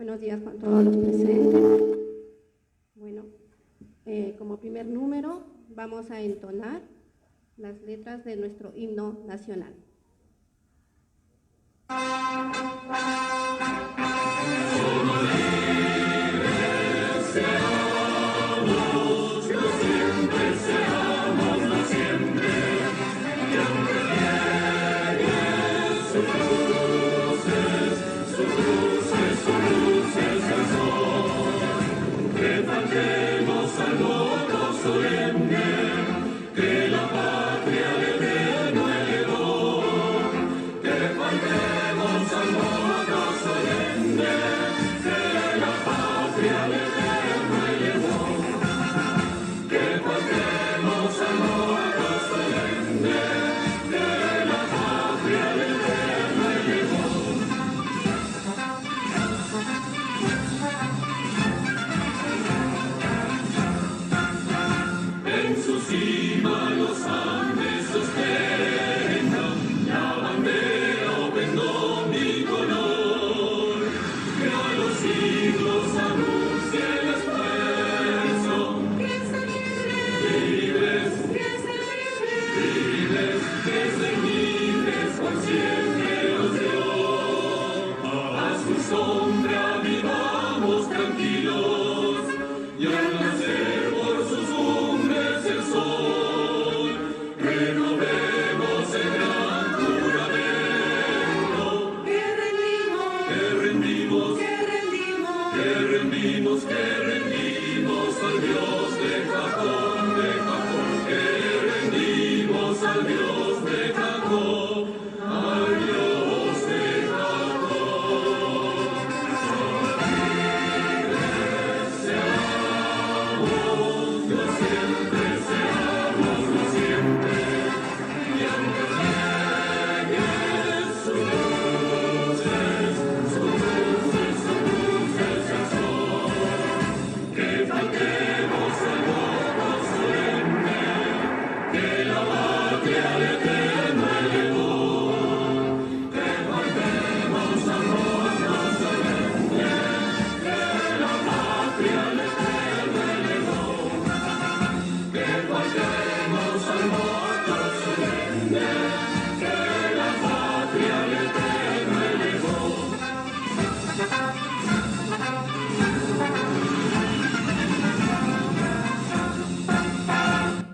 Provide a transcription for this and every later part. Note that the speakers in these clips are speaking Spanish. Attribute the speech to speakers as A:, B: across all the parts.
A: Buenos días con todos los presentes. Bueno, como primer número vamos a entonar las letras de nuestro himno nacional.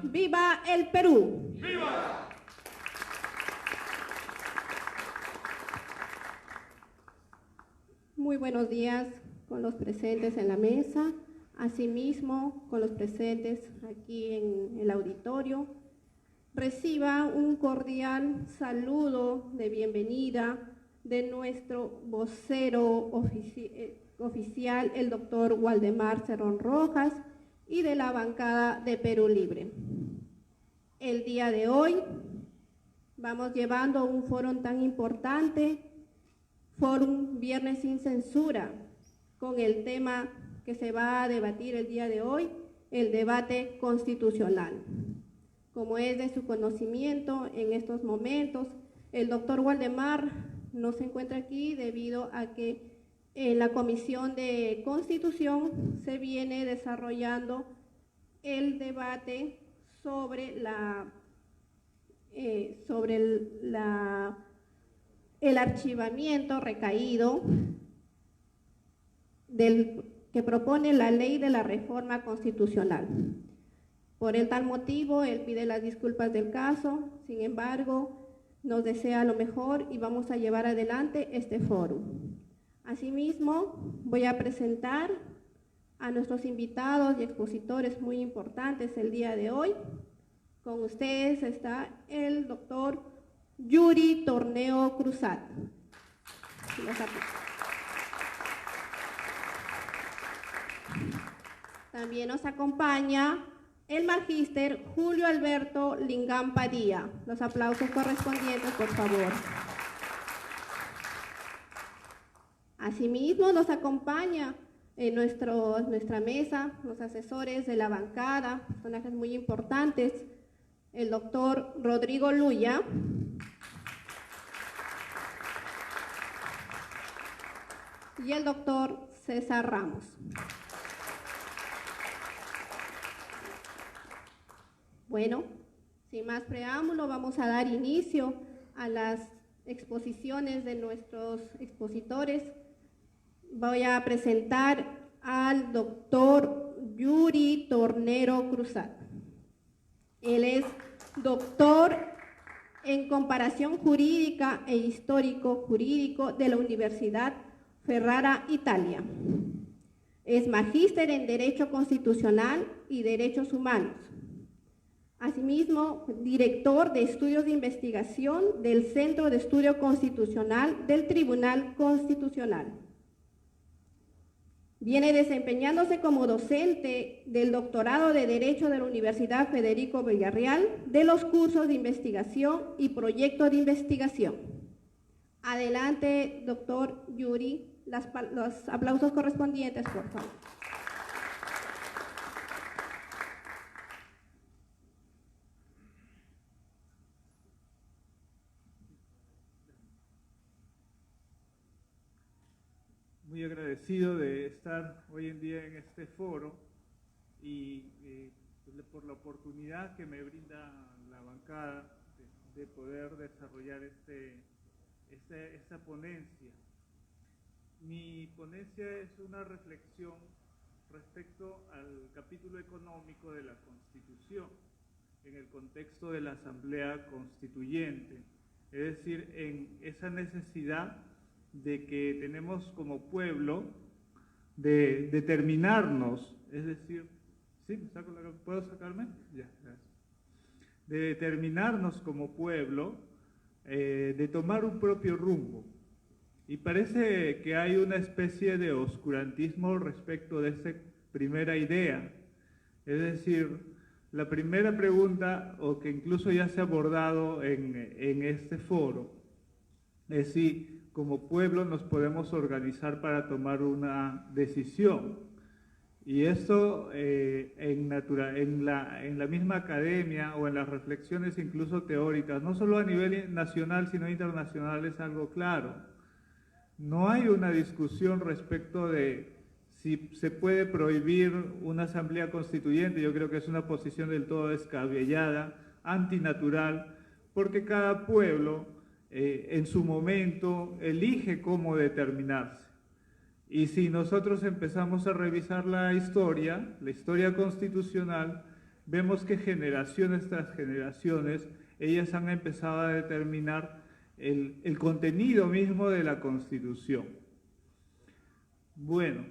A: ¡Viva el Perú! ¡Viva! Muy buenos días con los presentes en la mesa, asimismo con los presentes aquí en el auditorio. Reciba un cordial saludo de bienvenida de nuestro vocero oficial, el doctor Waldemar Cerrón Rojas, y de la bancada de Perú Libre. El día de hoy vamos llevando un foro tan importante, Fórum Viernes sin Censura, con el tema que se va a debatir el día de hoy, el debate constitucional. Como es de su conocimiento, en estos momentos el doctor Waldemar no se encuentra aquí debido a que en la Comisión de Constitución se viene desarrollando el debate sobre el archivamiento recaído que propone la ley de la reforma constitucional. Por el tal motivo, él pide las disculpas del caso, sin embargo, nos desea lo mejor y vamos a llevar adelante este foro. Asimismo, voy a presentar a nuestros invitados y expositores muy importantes el día de hoy. Con ustedes está el doctor Yuri Torneo Cruzat. También nos acompaña el magíster Julio Alberto Lingán Padilla. Los aplausos correspondientes, por favor. Asimismo, nos acompaña en nuestra mesa los asesores de la bancada, personajes muy importantes, el doctor Rodrigo Luya, y el doctor César Ramos. Bueno, sin más preámbulo, vamos a dar inicio a las exposiciones de nuestros expositores. Voy a presentar al doctor Yuri Tornero Cruzat. Él es doctor en comparación jurídica e histórico jurídico de la Universidad Ferrara, Italia. Es magíster en Derecho Constitucional y Derechos Humanos. Asimismo, director de estudios de investigación del Centro de Estudio Constitucional del Tribunal Constitucional. Viene desempeñándose como docente del doctorado de Derecho de la Universidad Federico Villarreal, de los cursos de investigación y proyectos de investigación. Adelante, doctor Yuri, los aplausos correspondientes, por favor.
B: Muy agradecido de estar hoy en día en este foro y por la oportunidad que me brinda la bancada de poder desarrollar esta ponencia. Mi ponencia es una reflexión respecto al capítulo económico de la Constitución en el contexto de la Asamblea Constituyente, es decir, en esa necesidad de que tenemos como pueblo de determinarnos, es decir, ¿sí? ¿Puedo sacarme? Ya, gracias. De determinarnos como pueblo, de tomar un propio rumbo. Y parece que hay una especie de oscurantismo respecto de esta primera idea. Es decir, la primera pregunta, o que incluso ya se ha abordado en este foro, es si como pueblo nos podemos organizar para tomar una decisión. Y eso en la misma academia o en las reflexiones incluso teóricas, no solo a nivel nacional sino internacional, es algo claro. No hay una discusión respecto de si se puede prohibir una asamblea constituyente. Yo creo que es una posición del todo descabellada, antinatural, porque cada pueblo en su momento elige cómo determinarse. Y si nosotros empezamos a revisar la historia constitucional, vemos que generaciones tras generaciones, ellas han empezado a determinar el contenido mismo de la Constitución. Bueno,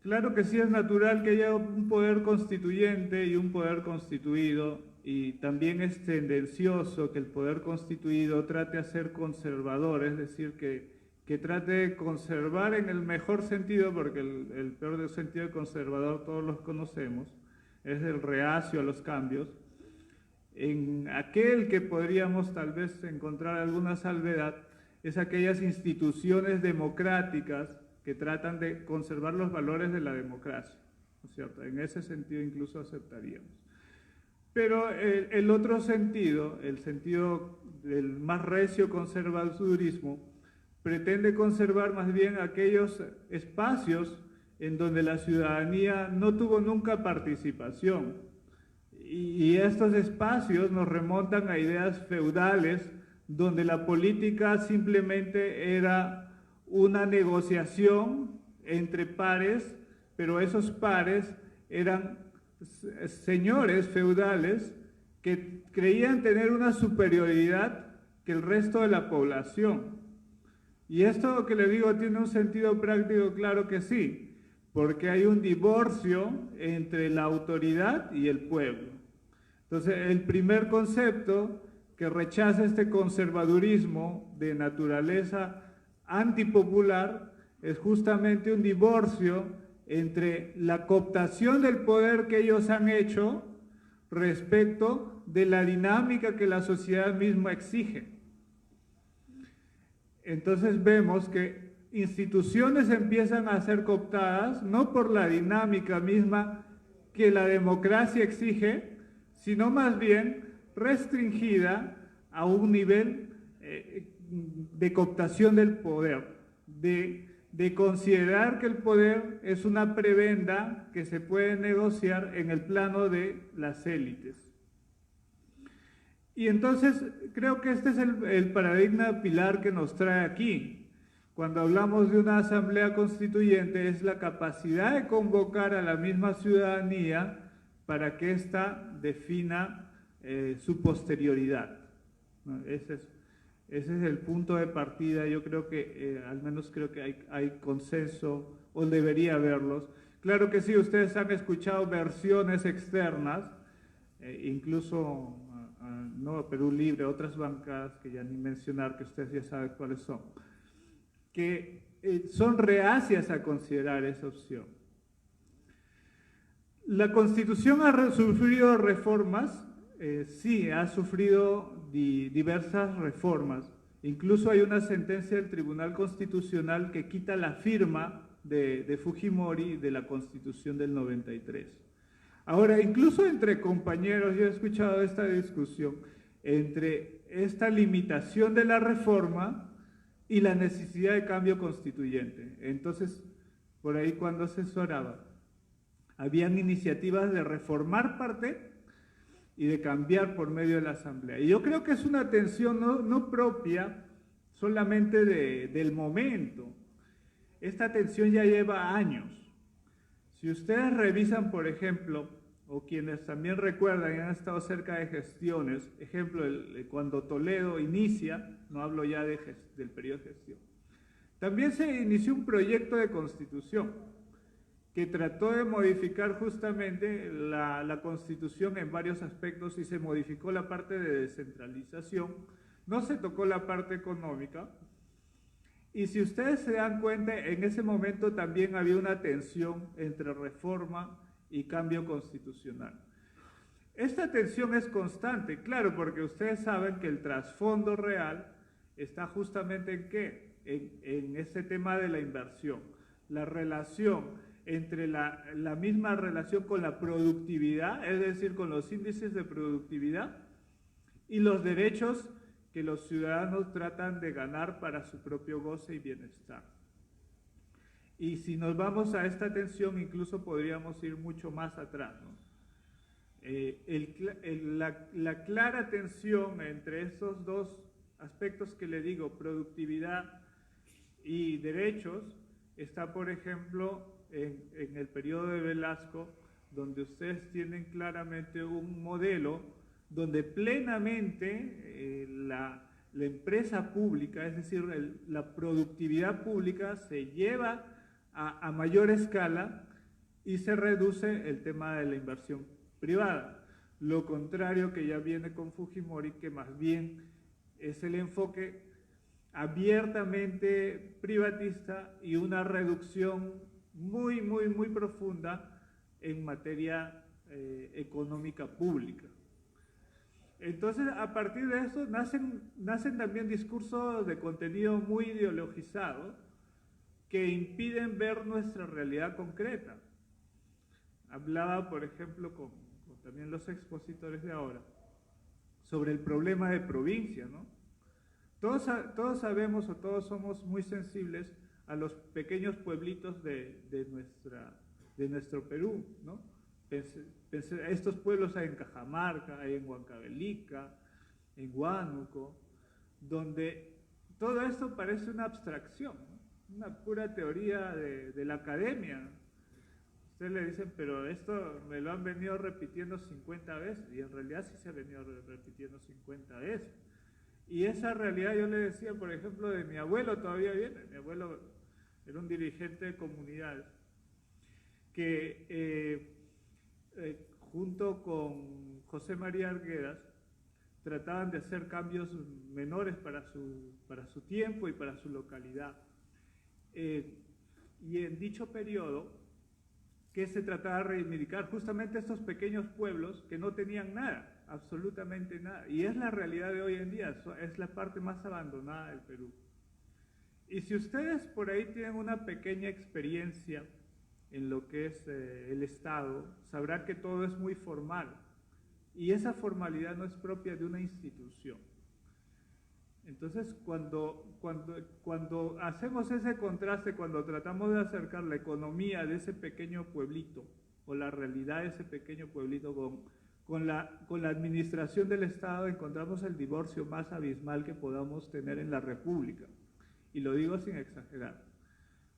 B: claro que sí es natural que haya un poder constituyente y un poder constituido, y también es tendencioso que el poder constituido trate a ser conservador, es decir, que trate de conservar en el mejor sentido, porque el peor sentido de conservador todos los conocemos, es el reacio a los cambios. En aquel que podríamos tal vez encontrar alguna salvedad es aquellas instituciones democráticas que tratan de conservar los valores de la democracia, ¿no es cierto? En ese sentido incluso aceptaríamos. Pero el otro sentido, el sentido del más recio conservadurismo, pretende conservar más bien aquellos espacios en donde la ciudadanía no tuvo nunca participación. Y estos espacios nos remontan a ideas feudales, donde la política simplemente era una negociación entre pares, pero esos pares eran señores feudales que creían tener una superioridad que el resto de la población. Y esto que le digo tiene un sentido práctico, claro que sí, porque hay un divorcio entre la autoridad y el pueblo. Entonces, el primer concepto que rechaza este conservadurismo de naturaleza antipopular es justamente un divorcio entre la cooptación del poder que ellos han hecho respecto de la dinámica que la sociedad misma exige. Entonces vemos que instituciones empiezan a ser cooptadas no por la dinámica misma que la democracia exige, sino más bien restringida a un nivel de cooptación del poder, de de considerar que el poder es una prebenda que se puede negociar en el plano de las élites. Y entonces creo que este es el paradigma pilar que nos trae aquí. Cuando hablamos de una asamblea constituyente, es la capacidad de convocar a la misma ciudadanía para que ésta defina su posterioridad, ¿no? Ese es el punto de partida. Yo creo que, al menos creo que hay consenso, o debería haberlos. Claro que sí, ustedes han escuchado versiones externas, incluso no, Perú Libre, otras bancadas que ya ni mencionar, que ustedes ya saben cuáles son, que son reacias a considerar esa opción. La Constitución ha sufrido reformas, sí, ha sufrido diversas reformas. Incluso hay una sentencia del Tribunal Constitucional que quita la firma de Fujimori de la Constitución del 93. Ahora, incluso entre compañeros, yo he escuchado esta discusión entre esta limitación de la reforma y la necesidad de cambio constituyente. Entonces, por ahí cuando asesoraba, habían iniciativas de reformar parte y de cambiar por medio de la Asamblea. Y yo creo que es una tensión no propia solamente del momento. Esta tensión ya lleva años. Si ustedes revisan, por ejemplo, o quienes también recuerdan y han estado cerca de gestiones, ejemplo, cuando Toledo inicia, no hablo ya del periodo de gestión, también se inició un proyecto de constitución que trató de modificar justamente la Constitución en varios aspectos y se modificó la parte de descentralización, no se tocó la parte económica. Y si ustedes se dan cuenta, en ese momento también había una tensión entre reforma y cambio constitucional. Esta tensión es constante, claro, porque ustedes saben que el trasfondo real está justamente en ¿qué? En ese tema de la inversión, la relación entre la misma relación con la productividad, es decir, con los índices de productividad y los derechos que los ciudadanos tratan de ganar para su propio goce y bienestar. Y si nos vamos a esta tensión, incluso podríamos ir mucho más atrás, ¿no? La clara tensión entre esos dos aspectos que le digo, productividad y derechos, está, por ejemplo, en el periodo de Velasco, donde ustedes tienen claramente un modelo donde plenamente la empresa pública, es decir, la productividad pública se lleva a mayor escala y se reduce el tema de la inversión privada. Lo contrario que ya viene con Fujimori, que más bien es el enfoque abiertamente privatista y una reducción muy profunda en materia económica pública. Entonces, a partir de eso nacen también discursos de contenido muy ideologizado que impiden ver nuestra realidad concreta. Hablaba, por ejemplo, con también los expositores de ahora, sobre el problema de provincia, ¿no? Todos sabemos o todos somos muy sensibles a los pequeños pueblitos de nuestro Perú, ¿no? Estos pueblos hay en Cajamarca, hay en Huancavelica, en Huánuco, donde todo esto parece una abstracción, ¿no? Una pura teoría de la academia. Ustedes le dicen, pero esto me lo han venido repitiendo 50 veces, y en realidad sí se ha venido repitiendo 50 veces. Y esa realidad yo le decía, por ejemplo, de mi abuelo todavía viene. Mi abuelo era un dirigente de comunidades que junto con José María Arguedas trataban de hacer cambios menores para su tiempo y para su localidad. Y en dicho periodo, ¿qué se trataba de reivindicar? Justamente estos pequeños pueblos que no tenían nada, absolutamente nada. Y es la realidad de hoy en día, es la parte más abandonada del Perú. Y si ustedes por ahí tienen una pequeña experiencia en lo que es el Estado, sabrán que todo es muy formal. Y esa formalidad no es propia de una institución. Entonces, cuando hacemos ese contraste, cuando tratamos de acercar la economía de ese pequeño pueblito o la realidad de ese pequeño pueblito con la administración del Estado, encontramos el divorcio más abismal que podamos tener en la República. Y lo digo sin exagerar.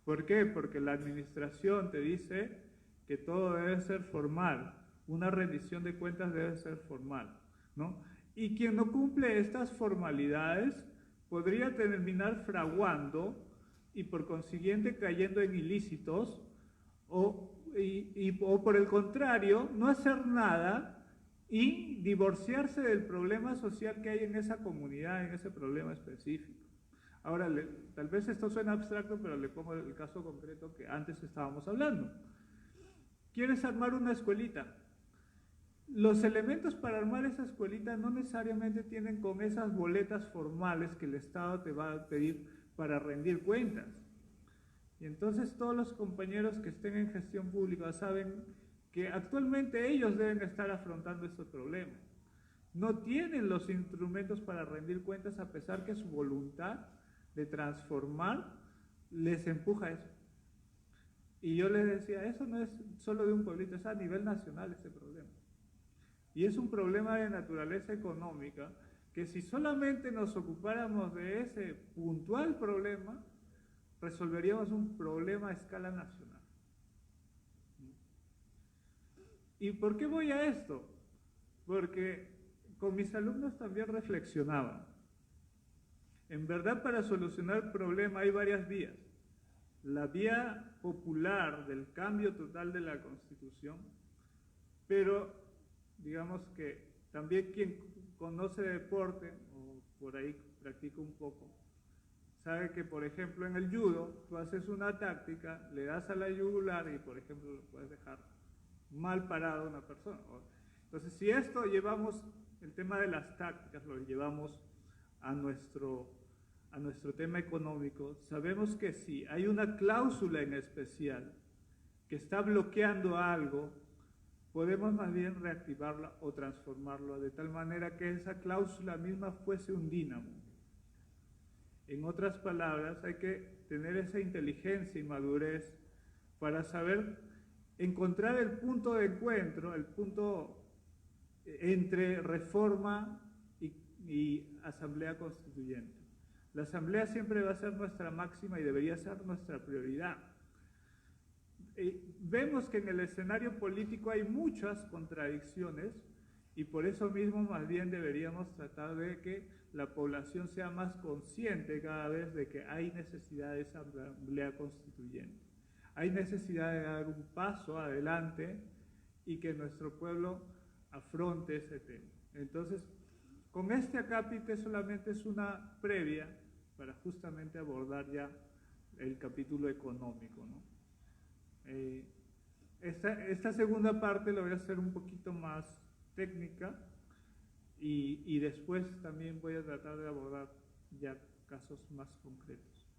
B: ¿Por qué? Porque la administración te dice que todo debe ser formal, una rendición de cuentas debe ser formal, ¿no? Y quien no cumple estas formalidades podría terminar fraguando y por consiguiente cayendo en ilícitos o por el contrario, no hacer nada y divorciarse del problema social que hay en esa comunidad, en ese problema específico. Ahora, tal vez esto suena abstracto, pero le pongo el caso concreto que antes estábamos hablando. ¿Quieres armar una escuelita? Los elementos para armar esa escuelita no necesariamente tienen con esas boletas formales que el Estado te va a pedir para rendir cuentas. Y entonces todos los compañeros que estén en gestión pública saben que actualmente ellos deben estar afrontando estos problemas. No tienen los instrumentos para rendir cuentas a pesar que su voluntad de transformar les empuja a eso. Y yo les decía, eso no es solo de un pueblito, es a nivel nacional este problema. Y es un problema de naturaleza económica que si solamente nos ocupáramos de ese puntual problema, resolveríamos un problema a escala nacional. ¿Y por qué voy a esto? Porque con mis alumnos también reflexionaba. En verdad, para solucionar el problema hay varias vías. La vía popular del cambio total de la Constitución, pero digamos que también quien conoce deporte, o por ahí practica un poco, sabe que, por ejemplo, en el judo, tú haces una táctica, le das a la yugular y, por ejemplo, lo puedes dejar mal parado a una persona. Entonces, si esto llevamos, el tema de las tácticas, lo llevamos a nuestro tema económico, sabemos que si hay una cláusula en especial que está bloqueando algo, podemos más bien reactivarla o transformarla de tal manera que esa cláusula misma fuese un dínamo. En otras palabras, hay que tener esa inteligencia y madurez para saber encontrar el punto de encuentro, el punto entre reforma y asamblea constituyente. La asamblea siempre va a ser nuestra máxima y debería ser nuestra prioridad. Vemos que en el escenario político hay muchas contradicciones y por eso mismo más bien deberíamos tratar de que la población sea más consciente cada vez de que hay necesidad de esa asamblea constituyente. Hay necesidad de dar un paso adelante y que nuestro pueblo afronte ese tema. Entonces, con este acápite solamente es una previa para justamente abordar ya el capítulo económico, ¿no? Esta segunda parte la voy a hacer un poquito más técnica y después también voy a tratar de abordar ya casos más concretos.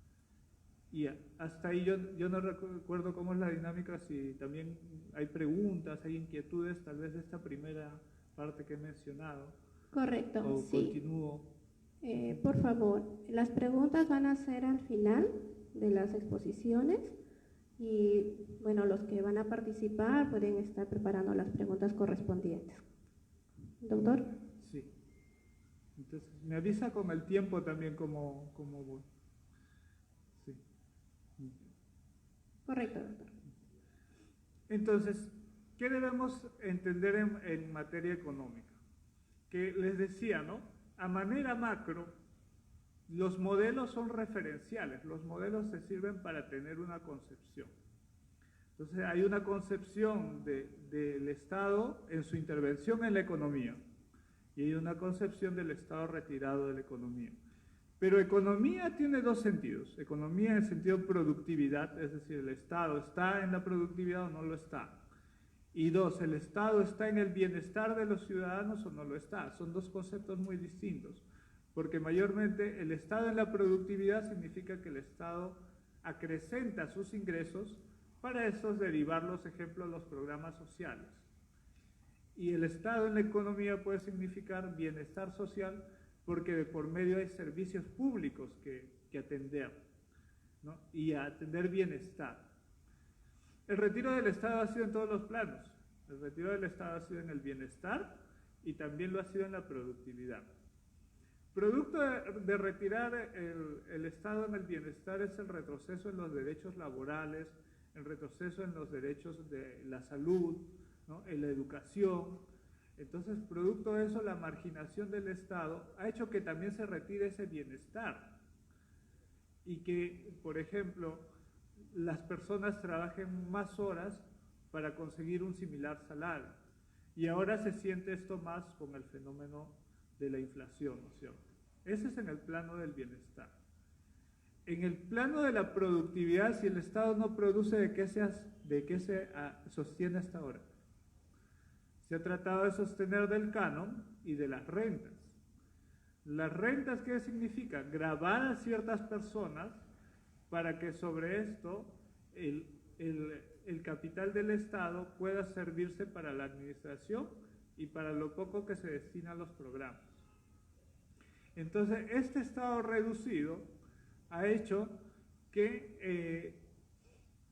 B: Y hasta ahí yo no recuerdo cómo es la dinámica, si también hay preguntas, hay inquietudes, tal vez de esta primera parte que he mencionado.
A: Correcto,
B: o
A: sí.
B: Continúo.
A: Por favor, las preguntas van a ser al final de las exposiciones y, bueno, los que van a participar pueden estar preparando las preguntas correspondientes. ¿Doctor?
B: Sí. Entonces, me avisa con el tiempo también cómo voy. Sí.
A: Correcto, doctor.
B: Entonces, ¿qué debemos entender en materia económica? Que les decía, ¿no? A manera macro, los modelos son referenciales, los modelos se sirven para tener una concepción. Entonces, hay una concepción del Estado en su intervención en la economía y hay una concepción del Estado retirado de la economía. Pero economía tiene dos sentidos. Economía en el sentido de productividad, es decir, el Estado está en la productividad o no lo está. Y dos, ¿el Estado está en el bienestar de los ciudadanos o no lo está? Son dos conceptos muy distintos, porque mayormente el Estado en la productividad significa que el Estado acrecenta sus ingresos para estos derivarlos, ejemplo, los programas sociales. Y el Estado en la economía puede significar bienestar social porque por medio hay servicios públicos que atender, ¿no? Y a atender bienestar. El retiro del Estado ha sido en todos los planos. El retiro del Estado ha sido en el bienestar y también lo ha sido en la productividad. Producto de retirar el Estado en el bienestar es el retroceso en los derechos laborales, el retroceso en los derechos de la salud, ¿no? En la educación. Entonces, producto de eso, la marginación del Estado ha hecho que también se retire ese bienestar y que, por ejemplo, las personas trabajen más horas para conseguir un similar salario. Y ahora se siente esto más con el fenómeno de la inflación, ¿no es cierto? Ese es en el plano del bienestar. En el plano de la productividad, si el Estado no produce, ¿de qué se sostiene hasta ahora? Se ha tratado de sostener del canon y de las rentas. ¿Las rentas qué significa? Gravar a ciertas personas para que sobre esto el capital del Estado pueda servirse para la administración y para lo poco que se destina a los programas. Entonces, este Estado reducido ha hecho que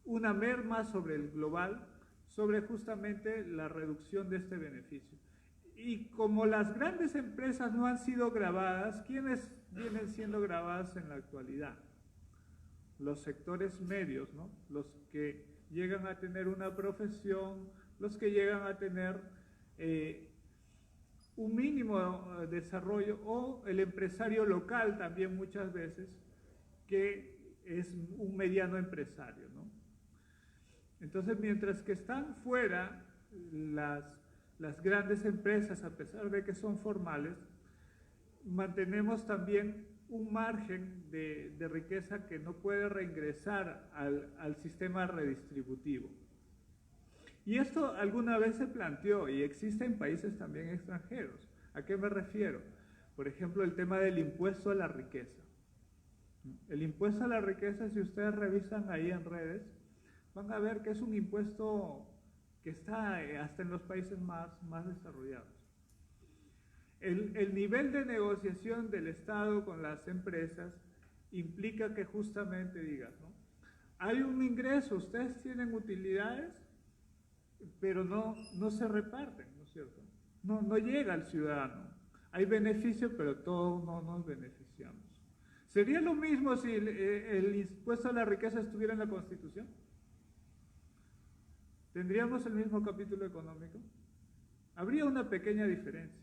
B: una merma sobre el global, sobre justamente la reducción de este beneficio. Y como las grandes empresas no han sido gravadas, ¿quiénes vienen siendo gravadas en la actualidad? Los sectores medios, ¿no? Los que llegan a tener una profesión, los que llegan a tener un mínimo desarrollo, o el empresario local también muchas veces, que es un mediano empresario, ¿no? Entonces, mientras que están fuera las grandes empresas, a pesar de que son formales, mantenemos también un margen de riqueza que no puede reingresar al sistema redistributivo. Y esto alguna vez se planteó y existe en países también extranjeros. ¿A qué me refiero? Por ejemplo, el tema del impuesto a la riqueza. El impuesto a la riqueza, si ustedes revisan ahí en redes, van a ver que es un impuesto que está hasta en los países más desarrollados. El nivel de negociación del Estado con las empresas implica que justamente digas, ¿no? Hay un ingreso, ustedes tienen utilidades, pero no se reparten, ¿no es cierto? No llega al ciudadano. Hay beneficio, pero todos no nos beneficiamos. ¿Sería lo mismo si el impuesto a la riqueza estuviera en la Constitución? ¿Tendríamos el mismo capítulo económico? Habría una pequeña diferencia.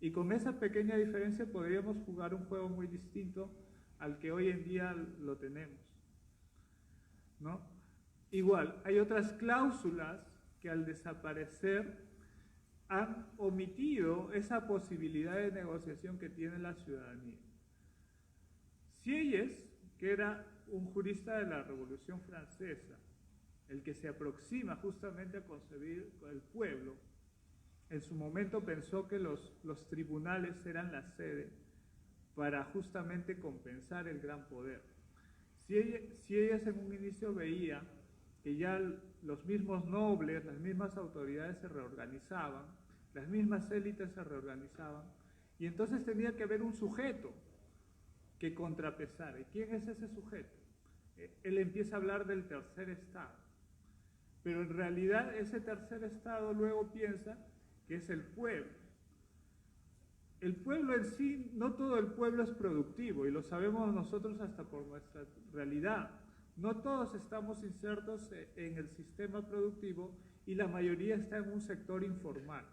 B: Y con esa pequeña diferencia podríamos jugar un juego muy distinto al que hoy en día lo tenemos, ¿no? Igual, hay otras cláusulas que al desaparecer han omitido esa posibilidad de negociación que tiene la ciudadanía. Sieyès, que era un jurista de la Revolución Francesa, el que se aproxima justamente a concebir el pueblo, en su momento pensó que los tribunales eran la sede para justamente compensar el gran poder. Sieyès en un inicio veía que ya los mismos nobles, las mismas autoridades se reorganizaban, las mismas élites se reorganizaban, y entonces tenía que haber un sujeto que contrapesara. ¿Y quién es ese sujeto? Él empieza a hablar del tercer estado, pero en realidad ese tercer estado luego piensa que es el pueblo. El pueblo en sí, no todo el pueblo es productivo, y lo sabemos nosotros hasta por nuestra realidad. No todos estamos insertos en el sistema productivo y la mayoría está en un sector informal.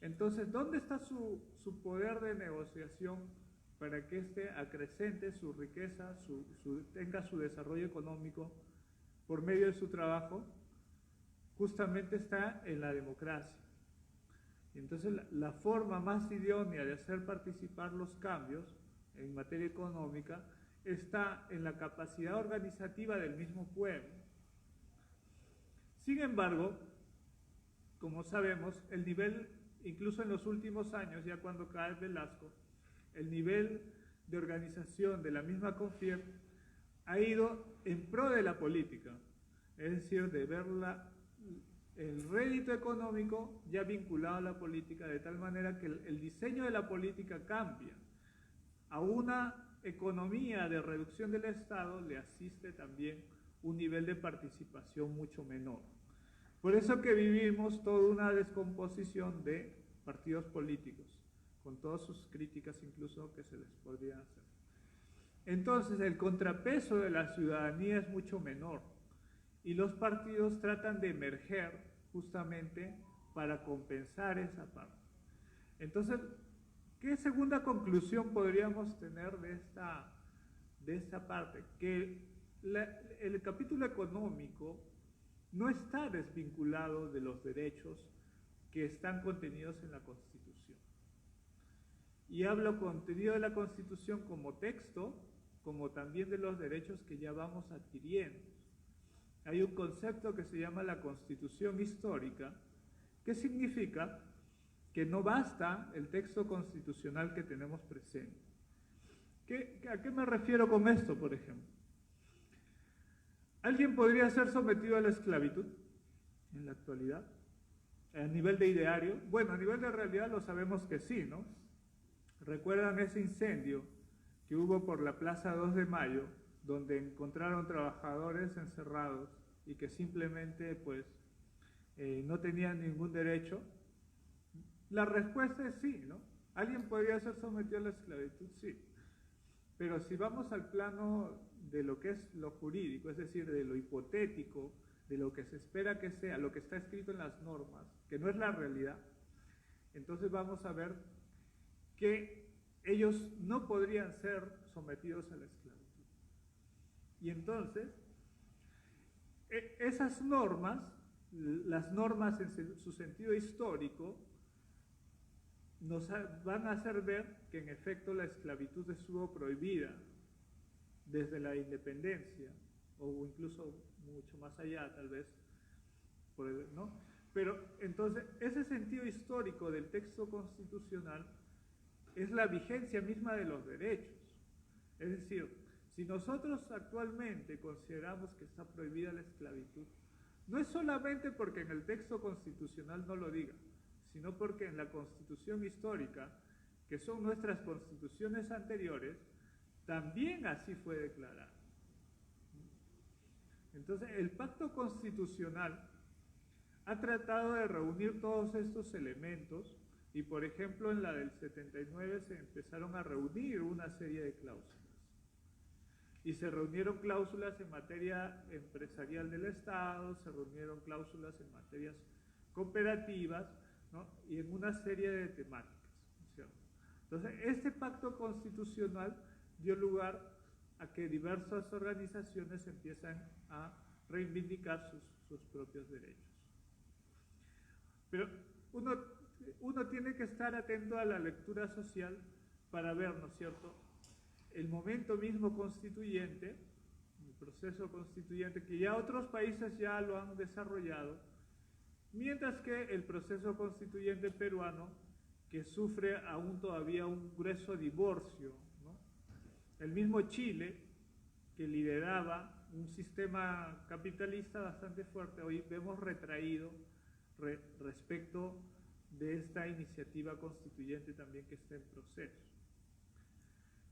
B: Entonces, ¿dónde está su poder de negociación para que éste acrecente su riqueza, tenga su desarrollo económico por medio de su trabajo? Justamente está en la democracia. Y entonces la forma más idónea de hacer participar los cambios en materia económica está en la capacidad organizativa del mismo pueblo. Sin embargo, como sabemos, el nivel, incluso en los últimos años, ya cuando cae Velasco, el nivel de organización de la misma CONFIEP ha ido en pro de la política, es decir, de ver el rédito económico ya vinculado a la política, de tal manera que el diseño de la política cambia. a una economía de reducción del Estado le asiste también un nivel de participación mucho menor. Por eso que vivimos toda una descomposición de partidos políticos, con todas sus críticas incluso que se les podría hacer. Entonces, el contrapeso de la ciudadanía es mucho menor y los partidos tratan de emerger justamente para compensar esa parte. Entonces, ¿qué segunda conclusión podríamos tener de esta parte? Que el capítulo económico no está desvinculado de los derechos que están contenidos en la Constitución. Y hablo contenido de la Constitución como texto, como también de los derechos que ya vamos adquiriendo. Hay un concepto que se llama la Constitución histórica, que significa que no basta el texto constitucional que tenemos presente. ¿A qué me refiero con esto, por ejemplo? ¿Alguien podría ser sometido a la esclavitud en la actualidad? A nivel de ideario. Bueno, a nivel de realidad lo sabemos que sí, ¿no? ¿Recuerdan ese incendio que hubo por la Plaza 2 de Mayo, donde encontraron trabajadores encerrados y que simplemente pues no tenían ningún derecho? La respuesta es sí, ¿no? ¿Alguien podría ser sometido a la esclavitud? Sí. Pero si vamos al plano de lo que es lo jurídico, es decir, de lo hipotético, de lo que se espera que sea, lo que está escrito en las normas, que no es la realidad, entonces vamos a ver que ellos no podrían ser sometidos a la esclavitud. Y entonces, esas normas, las normas en su sentido histórico, nos van a hacer ver que en efecto la esclavitud estuvo prohibida desde la independencia, o incluso mucho más allá tal vez, ¿no? Pero entonces ese sentido histórico del texto constitucional es la vigencia misma de los derechos. Es decir, si nosotros actualmente consideramos que está prohibida la esclavitud, no es solamente porque en el texto constitucional no lo diga, sino porque en la Constitución histórica, que son nuestras constituciones anteriores, también así fue declarado. Entonces, el pacto constitucional ha tratado de reunir todos estos elementos y, por ejemplo, en la del 79 se empezaron a reunir una serie de cláusulas. Y se reunieron cláusulas en materia empresarial del Estado, se reunieron cláusulas en materias cooperativas, ¿no? Y en una serie de temáticas, ¿cierto? Entonces, este pacto constitucional dio lugar a que diversas organizaciones empiezan a reivindicar sus propios derechos. Pero uno tiene que estar atento a la lectura social para ver, ¿no es cierto?, el momento mismo constituyente, el proceso constituyente, que ya otros países ya lo han desarrollado, mientras que el proceso constituyente peruano, que sufre aún todavía un grueso divorcio, ¿no? El mismo Chile, que lideraba un sistema capitalista bastante fuerte, hoy vemos retraído respecto de esta iniciativa constituyente también que está en proceso.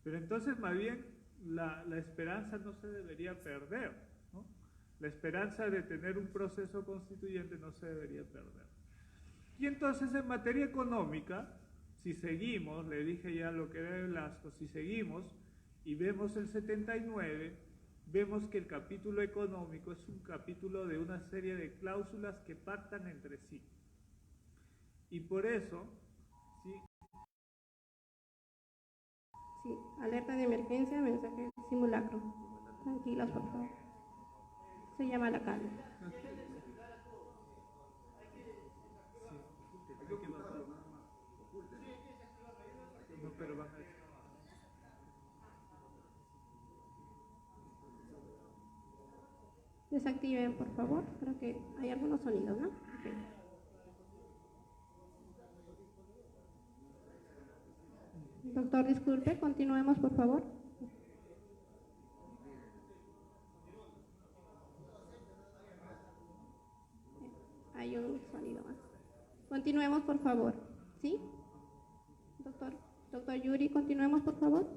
B: Pero entonces, más bien, la esperanza no se debería perder, ¿no? La esperanza de tener un proceso constituyente no se debería perder. Y entonces, en materia económica, si seguimos, le dije ya lo que era Velasco, si seguimos y vemos el 79, vemos que el capítulo económico es un capítulo de una serie de cláusulas que pactan entre sí. Y por eso, ¿sí?
A: Sí, alerta de emergencia, mensaje simulacro. Tranquilos, por favor. Se llama la calma.
B: No, pero van a...
A: Desactiven, por favor. Creo que hay algunos sonidos, ¿no? Okay. Doctor, disculpe, continuemos, por favor. Hay un sonido más. Continuemos, por favor. ¿Sí? Doctor Yuri, continuemos, por favor.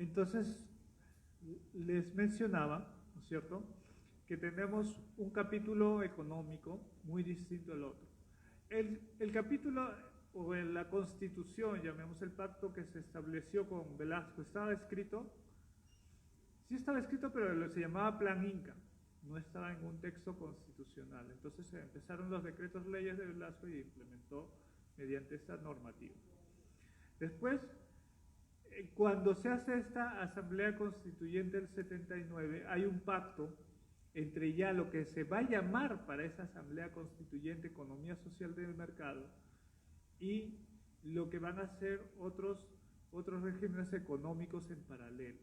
B: Entonces, les mencionaba, ¿no es cierto?, que tenemos un capítulo económico muy distinto al otro. El capítulo o en la Constitución, llamemos el pacto que se estableció con Velasco, estaba escrito, sí estaba escrito, pero se llamaba Plan Inca, no estaba en un texto constitucional. Entonces empezaron los decretos leyes de Velasco y implementó mediante esta normativa. Después, cuando se hace esta Asamblea Constituyente del 79, hay un pacto entre ya lo que se va a llamar para esa Asamblea Constituyente Economía Social del Mercado y lo que van a ser otros regímenes económicos en paralelo.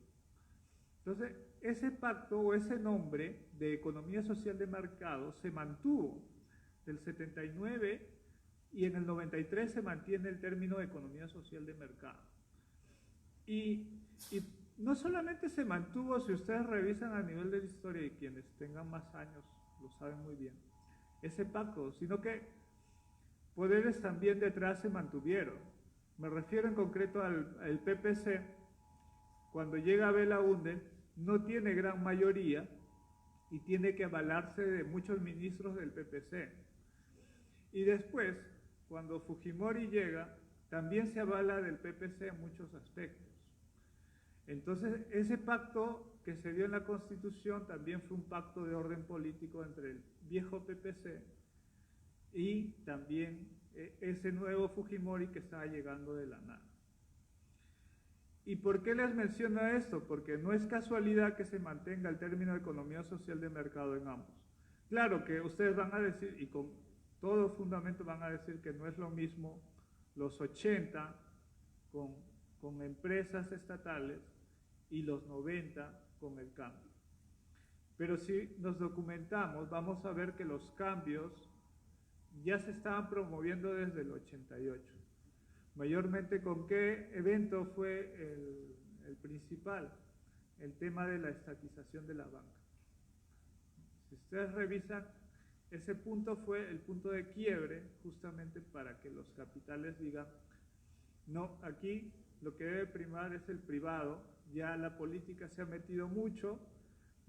B: Entonces, ese pacto o ese nombre de Economía Social de Mercado se mantuvo del 79 y en el 93 se mantiene el término de Economía Social de Mercado. Y no solamente se mantuvo, si ustedes revisan a nivel de la historia, y quienes tengan más años lo saben muy bien, ese pacto, sino que poderes también detrás se mantuvieron. Me refiero en concreto al PPC. Cuando llega Belaúnde, no tiene gran mayoría y tiene que avalarse de muchos ministros del PPC. Y después, cuando Fujimori llega, también se avala del PPC en muchos aspectos. Entonces, ese pacto que se dio en la Constitución también fue un pacto de orden político entre el viejo PPC y también ese nuevo Fujimori que estaba llegando de la nada. ¿Y por qué les menciono esto? Porque no es casualidad que se mantenga el término de economía social de mercado en ambos. Claro que ustedes van a decir, y con todo fundamento van a decir que no es lo mismo los 80 con empresas estatales y los 90 con el cambio. Pero si nos documentamos, vamos a ver que los cambios ya se estaban promoviendo desde el 88. Mayormente, ¿con qué evento fue el principal? El tema de la estatización de la banca. Si ustedes revisan, ese punto fue el punto de quiebre justamente para que los capitales digan, no, aquí lo que debe primar es el privado, ya la política se ha metido mucho,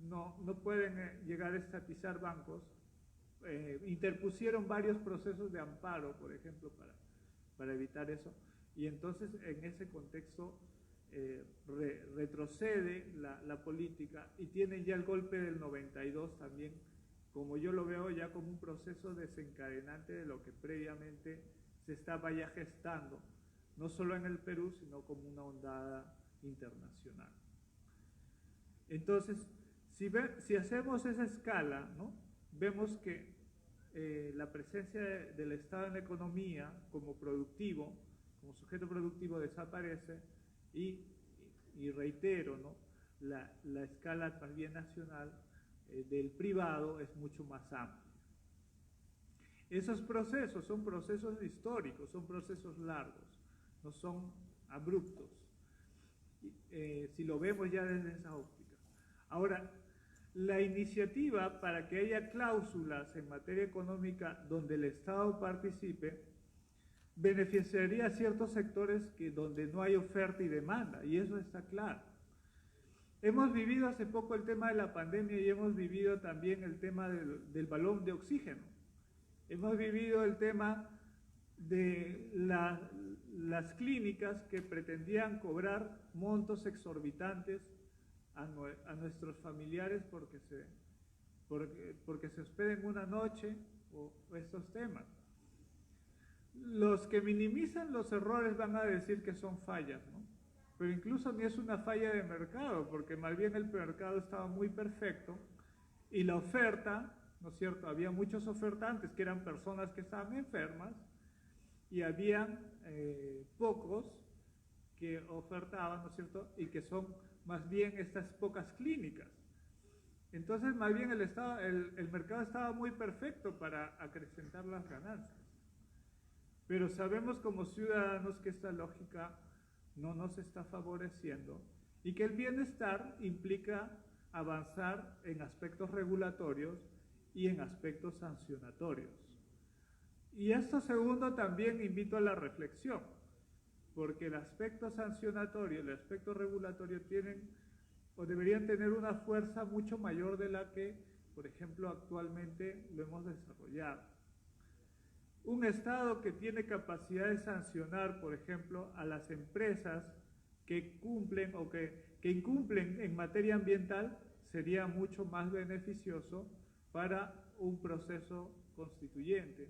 B: no pueden llegar a estatizar bancos. Interpusieron varios procesos de amparo, por ejemplo, para evitar eso, y entonces en ese contexto retrocede la política y tiene ya el golpe del 92 también, como yo lo veo ya como un proceso desencadenante de lo que previamente se estaba ya gestando, no solo en el Perú, sino como una ondada internacional. Entonces, si hacemos esa escala, ¿no?, vemos que la presencia del Estado en la economía como productivo, como sujeto productivo, desaparece y reitero, ¿no?, la escala también nacional del privado es mucho más amplia. Esos procesos son procesos históricos, son procesos largos, no son abruptos, si lo vemos ya desde esa óptica. Ahora, la iniciativa para que haya cláusulas en materia económica donde el Estado participe beneficiaría a ciertos sectores donde no hay oferta y demanda, y eso está claro. Hemos vivido hace poco el tema de la pandemia y hemos vivido también el tema del balón de oxígeno. Hemos vivido el tema de las clínicas que pretendían cobrar montos exorbitantes a nuestros familiares porque se hospeden una noche o estos temas. Los que minimizan los errores van a decir que son fallas, ¿no? Pero incluso ni es una falla de mercado, porque más bien el mercado estaba muy perfecto y la oferta, ¿no es cierto?, había muchos ofertantes que eran personas que estaban enfermas y habían pocos que ofertaban, ¿no es cierto?, y que son más bien estas pocas clínicas. Entonces, más bien el mercado estaba muy perfecto para acrecentar las ganancias. Pero sabemos como ciudadanos que esta lógica no nos está favoreciendo y que el bienestar implica avanzar en aspectos regulatorios y en aspectos sancionatorios. Y esto segundo también invito a la reflexión. porque el aspecto sancionatorio, el aspecto regulatorio tienen o deberían tener una fuerza mucho mayor de la que, por ejemplo, actualmente lo hemos desarrollado. Un Estado que tiene capacidad de sancionar, por ejemplo, a las empresas que cumplen o que incumplen en materia ambiental sería mucho más beneficioso para un proceso constituyente.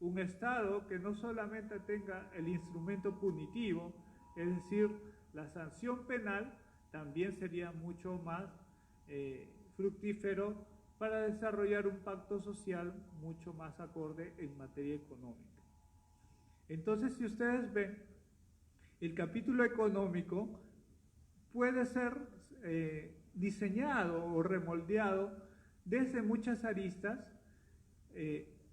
B: Un Estado que no solamente tenga el instrumento punitivo, es decir, la sanción penal, también sería mucho más fructífero para desarrollar un pacto social mucho más acorde en materia económica. Entonces, si ustedes ven, el capítulo económico puede ser diseñado o remoldeado desde muchas aristas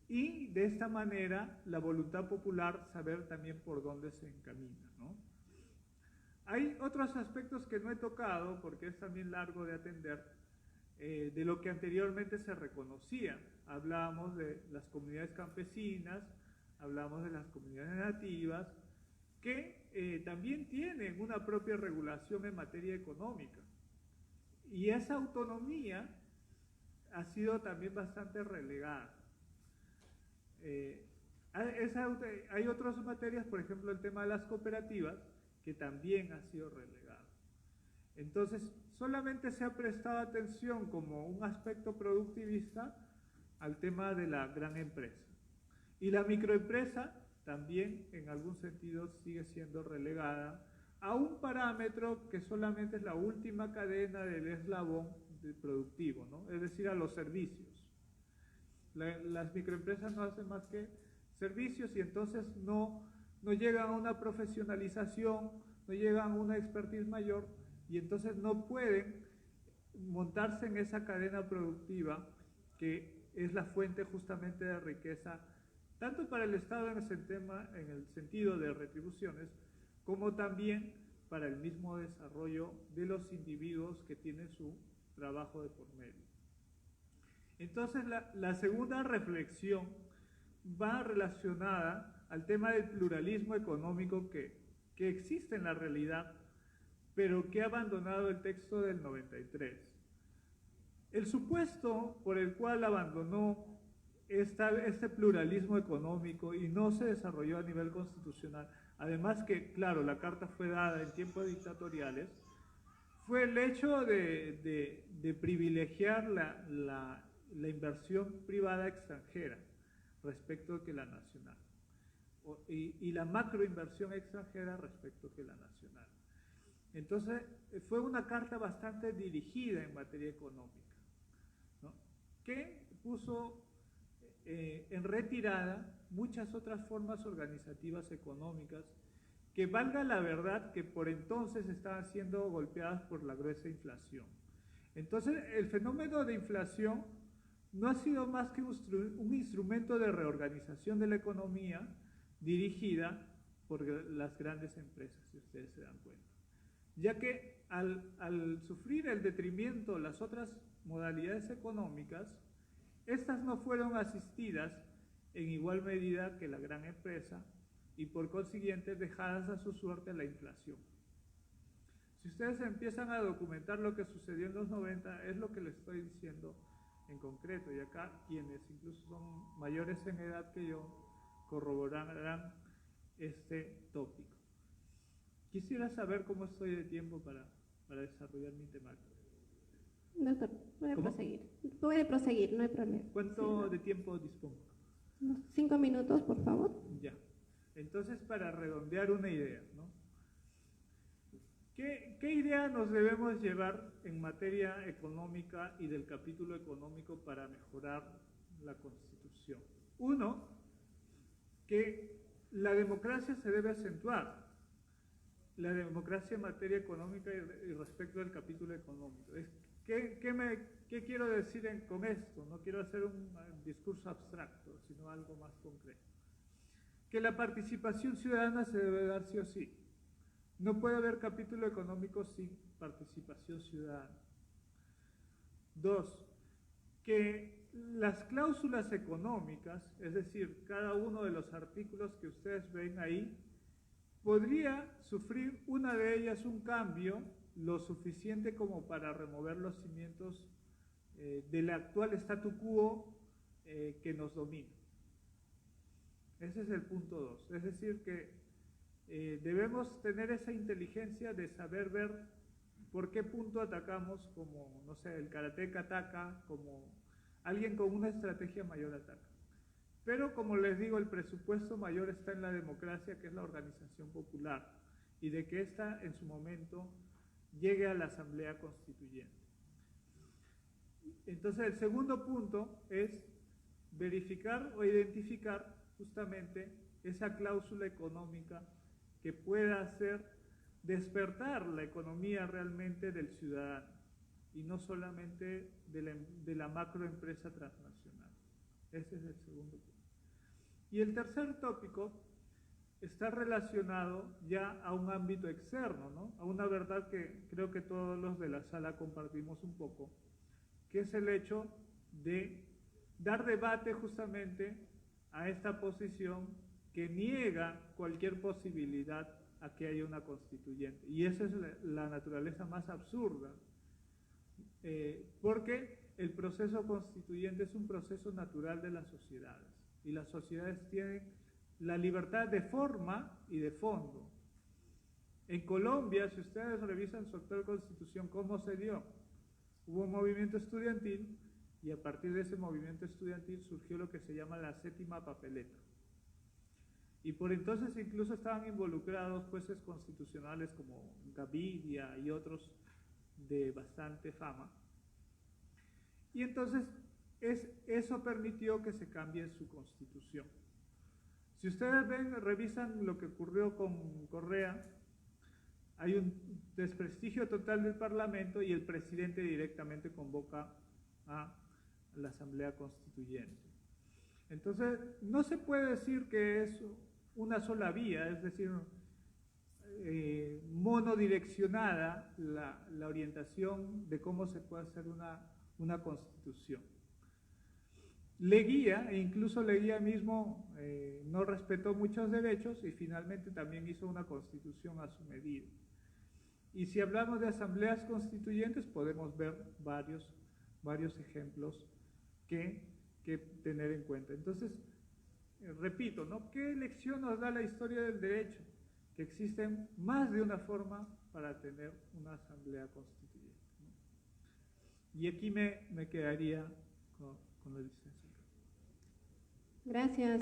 B: y de esta manera la voluntad popular saber también por dónde se encamina, ¿no? Hay otros aspectos que no he tocado porque es también largo de atender, de lo que anteriormente se reconocía. Hablábamos de las comunidades campesinas, hablábamos de las comunidades nativas, que también tienen una propia regulación en materia económica. Y esa autonomía ha sido también bastante relegada. Hay otras materias, por ejemplo el tema de las cooperativas, que también ha sido relegado. Entonces, solamente se ha prestado atención como un aspecto productivista al tema de la gran empresa. Y la microempresa también, en algún sentido, sigue siendo relegada a un parámetro que solamente es la última cadena del eslabón productivo, ¿no? Es decir, a los servicios. Las microempresas no hacen más que servicios y entonces no llegan a una profesionalización, no llegan a una expertise mayor y entonces no pueden montarse en esa cadena productiva que es la fuente justamente de riqueza, tanto para el Estado en el sentido de retribuciones, como también para el mismo desarrollo de los individuos que tienen su trabajo de por medio. Entonces la segunda reflexión va relacionada al tema del pluralismo económico que existe en la realidad, pero que ha abandonado el texto del 93. El supuesto por el cual abandonó este pluralismo económico y no se desarrolló a nivel constitucional, además que, claro, la carta fue dada en tiempos dictatoriales, fue el hecho de privilegiar la inversión privada extranjera respecto que la nacional, y la macroinversión extranjera respecto que la nacional. Entonces, fue una carta bastante dirigida en materia económica, ¿no? Que puso en retirada muchas otras formas organizativas económicas que, valga la verdad, que por entonces estaban siendo golpeadas por la gruesa inflación. Entonces, el fenómeno de inflación no ha sido más que un instrumento de reorganización de la economía dirigida por las grandes empresas, si ustedes se dan cuenta. Ya que al sufrir el detrimento las otras modalidades económicas, estas no fueron asistidas en igual medida que la gran empresa y por consiguiente dejadas a su suerte la inflación. Si ustedes empiezan a documentar lo que sucedió en los 90, es lo que les estoy diciendo en concreto, y acá quienes incluso son mayores en edad que yo corroborarán este tópico. Quisiera saber cómo estoy de tiempo para desarrollar mi temática.
A: Doctor, puede proseguir. Puede proseguir, no hay problema.
B: ¿Cuánto de tiempo dispongo?
A: Unos 5 minutos, por favor.
B: Ya. Entonces, para redondear una idea, ¿no? ¿Qué idea nos debemos llevar en materia económica y del capítulo económico para mejorar la Constitución? Uno, que la democracia se debe acentuar. La democracia en materia económica y respecto del capítulo económico. ¿Qué quiero decir con esto? No quiero hacer un discurso abstracto, sino algo más concreto. Que la participación ciudadana se debe dar sí o sí. No puede haber capítulo económico sin participación ciudadana. Dos, que las cláusulas económicas, es decir, cada uno de los artículos que ustedes ven ahí, podría sufrir una de ellas un cambio lo suficiente como para remover los cimientos del actual statu quo que nos domina. Ese es el punto 2. Es decir, que debemos tener esa inteligencia de saber ver por qué punto atacamos, como, no sé, el karateca ataca, como alguien con una estrategia mayor ataca. Pero, como les digo, el presupuesto mayor está en la democracia, que es la organización popular, y de que ésta, en su momento, llegue a la Asamblea Constituyente. Entonces, el segundo punto es verificar o identificar justamente esa cláusula económica que pueda hacer despertar la economía realmente del ciudadano, y no solamente de la macroempresa transnacional. Ese es el segundo punto. Y el tercer tópico está relacionado ya a un ámbito externo, ¿no? A una verdad que creo que todos los de la sala compartimos un poco, que es el hecho de dar debate justamente a esta posición que niega cualquier posibilidad a que haya una constituyente. Y esa es la naturaleza más absurda, porque el proceso constituyente es un proceso natural de las sociedades, y las sociedades tienen la libertad de forma y de fondo. En Colombia, si ustedes revisan su actual constitución, ¿cómo se dio? Hubo un movimiento estudiantil, y a partir de ese movimiento estudiantil surgió lo que se llama la séptima papeleta. Y por entonces incluso estaban involucrados jueces constitucionales como Gaviria y otros de bastante fama. Y entonces eso permitió que se cambie su constitución. Si ustedes revisan lo que ocurrió con Correa, hay un desprestigio total del Parlamento y el presidente directamente convoca a la Asamblea Constituyente. Entonces, no se puede decir que es una sola vía, es decir, monodireccionada la orientación de cómo se puede hacer una constitución. Leguía, e incluso Leguía mismo no respetó muchos derechos y finalmente también hizo una constitución a su medida. Y si hablamos de asambleas constituyentes, podemos ver varios ejemplos que tener en cuenta. Entonces, repito, ¿no? ¿Qué lección nos da la historia del derecho? Que existen más de una forma para tener una asamblea constituyente, ¿no? Y aquí me quedaría con la licencia.
A: Gracias,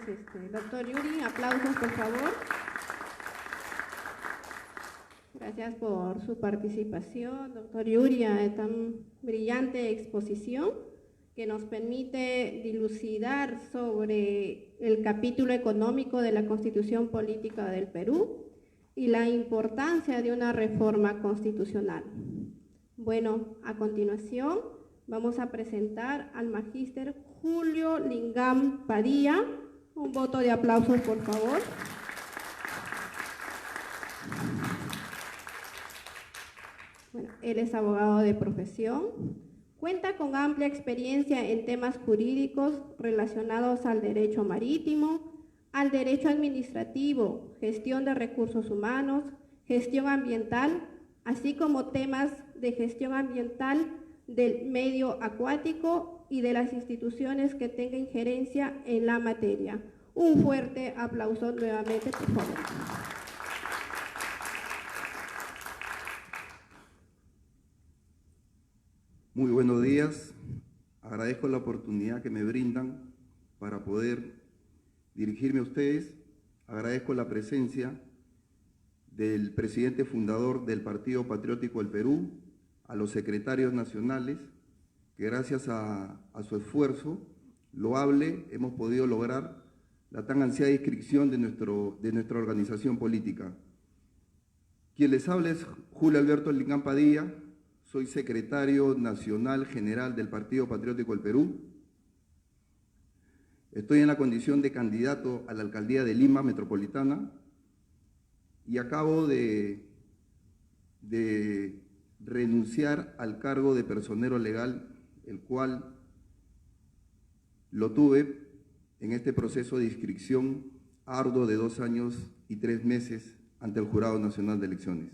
A: doctor Yuri. Aplausos, por favor. Gracias por su participación, doctor Yuri, a tan brillante exposición que nos permite dilucidar sobre el capítulo económico de la Constitución Política del Perú y la importancia de una reforma constitucional. Bueno, a continuación vamos a presentar al magíster Julio Lingam Padilla. Un voto de aplausos, por favor. Bueno, él es abogado de profesión, cuenta con amplia experiencia en temas jurídicos relacionados al derecho marítimo, al derecho administrativo, gestión de recursos humanos, gestión ambiental, así como temas de gestión ambiental del medio acuático y de las instituciones que tengan injerencia en la materia. Un fuerte aplauso nuevamente, por favor.
C: Muy buenos días, agradezco la oportunidad que me brindan para poder dirigirme a ustedes. Agradezco la presencia del presidente fundador del Partido Patriótico del Perú, a los secretarios nacionales, que gracias a su esfuerzo loable hemos podido lograr la tan ansiada inscripción de nuestra organización política. Quien les habla es Julio Alberto Lingam Padilla. Soy secretario nacional general del Partido Patriótico del Perú. Estoy en la condición de candidato a la alcaldía de Lima Metropolitana y acabo de renunciar al cargo de personero legal, el cual lo tuve en este proceso de inscripción arduo de 2 años y 3 meses ante el Jurado Nacional de Elecciones.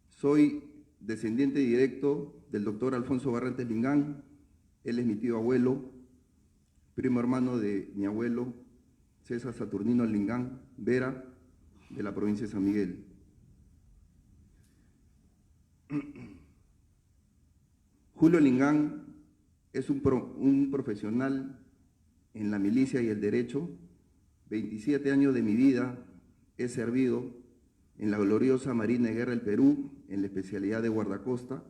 C: Soy descendiente directo del doctor Alfonso Barrantes Lingán. Él es mi tío abuelo, primo hermano de mi abuelo César Saturnino Lingán Vera, de la provincia de San Miguel. Julio Lingán es un profesional en la milicia y el derecho. 27 años de mi vida he servido en la gloriosa Marina de Guerra del Perú, en la especialidad de guardacosta,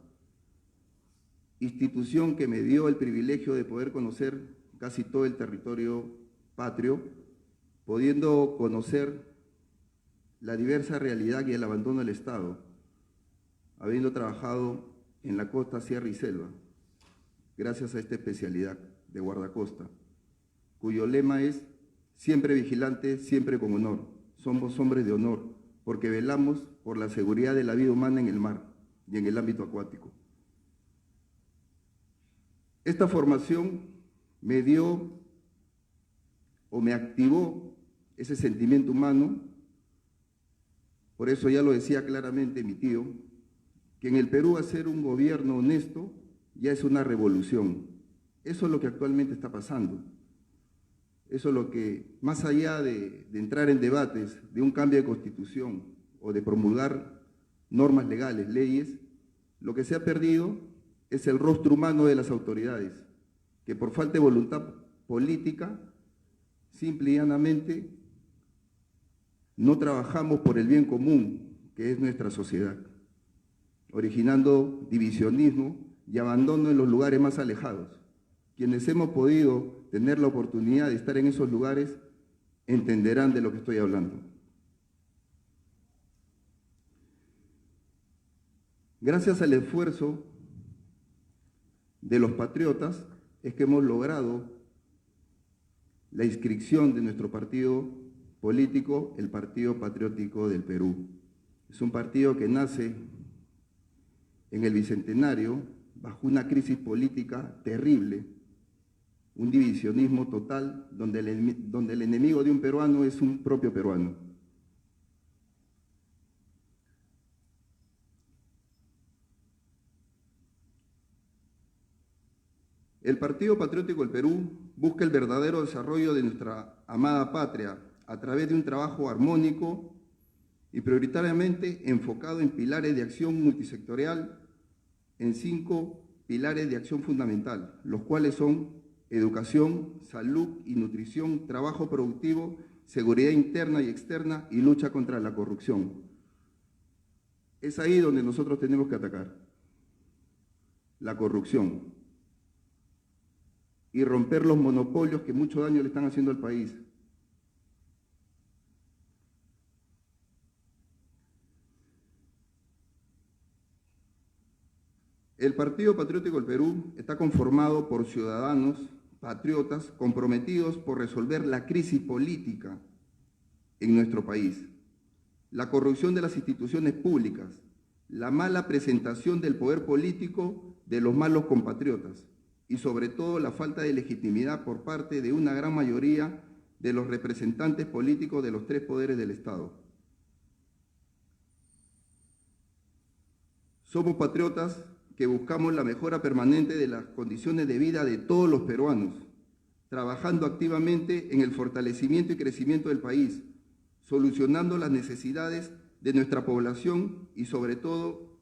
C: institución que me dio el privilegio de poder conocer casi todo el territorio patrio, pudiendo conocer la diversa realidad y el abandono del Estado, habiendo trabajado en la costa, sierra y selva, gracias a esta especialidad de guardacosta, cuyo lema es siempre vigilante, siempre con honor. Somos hombres de honor, porque velamos por la seguridad de la vida humana en el mar y en el ámbito acuático. Esta formación me dio o me activó ese sentimiento humano. Por eso ya lo decía claramente mi tío, que en el Perú hacer un gobierno honesto ya es una revolución. Eso es lo que actualmente está pasando. Eso es lo que, más allá de entrar en debates de un cambio de constitución o de promulgar normas legales, leyes, lo que se ha perdido es el rostro humano de las autoridades, que por falta de voluntad política, simple y llanamente, no trabajamos por el bien común, que es nuestra sociedad, originando divisionismo y abandono en los lugares más alejados. Quienes hemos podido tener la oportunidad de estar en esos lugares entenderán de lo que estoy hablando. Gracias al esfuerzo de los patriotas es que hemos logrado la inscripción de nuestro partido político, el Partido Patriótico del Perú. Es un partido que nace en el Bicentenario bajo una crisis política terrible, un divisionismo total, donde el enemigo de un peruano es un propio peruano. El Partido Patriótico del Perú busca el verdadero desarrollo de nuestra amada patria a través de un trabajo armónico y prioritariamente enfocado en pilares de acción multisectorial, en 5 pilares de acción fundamental, los cuales son educación, salud y nutrición, trabajo productivo, seguridad interna y externa y lucha contra la corrupción. Es ahí donde nosotros tenemos que atacar la corrupción y romper los monopolios que mucho daño le están haciendo al país. El Partido Patriótico del Perú está conformado por ciudadanos patriotas comprometidos por resolver la crisis política en nuestro país, la corrupción de las instituciones públicas, la mala presentación del poder político de los malos compatriotas y sobre todo la falta de legitimidad por parte de una gran mayoría de los representantes políticos de los 3 poderes del Estado. Somos patriotas que buscamos la mejora permanente de las condiciones de vida de todos los peruanos, trabajando activamente en el fortalecimiento y crecimiento del país, solucionando las necesidades de nuestra población y sobre todo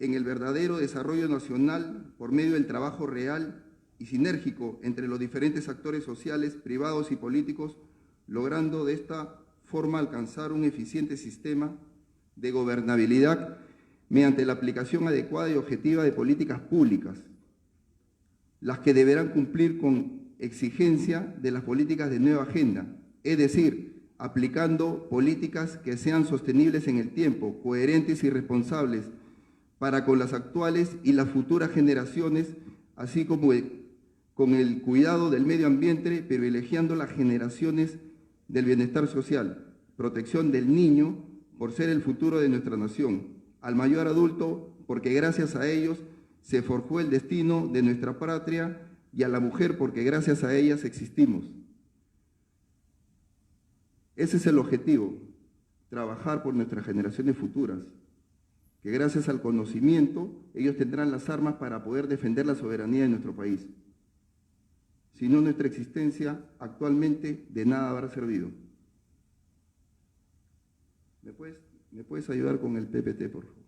C: en el verdadero desarrollo nacional por medio del trabajo real y sinérgico entre los diferentes actores sociales, privados y políticos, logrando de esta forma alcanzar un eficiente sistema de gobernabilidad mediante la aplicación adecuada y objetiva de políticas públicas, las que deberán cumplir con exigencia de las políticas de nueva agenda, es decir, aplicando políticas que sean sostenibles en el tiempo, coherentes y responsables para con las actuales y las futuras generaciones, así como con el cuidado del medio ambiente, privilegiando las generaciones del bienestar social, protección del niño por ser el futuro de nuestra nación, al mayor adulto porque gracias a ellos se forjó el destino de nuestra patria y a la mujer porque gracias a ellas existimos. Ese es el objetivo, trabajar por nuestras generaciones futuras, que gracias al conocimiento ellos tendrán las armas para poder defender la soberanía de nuestro país. Si no, nuestra existencia actualmente de nada habrá servido. ¿Me puedes ayudar con el PPT, por favor?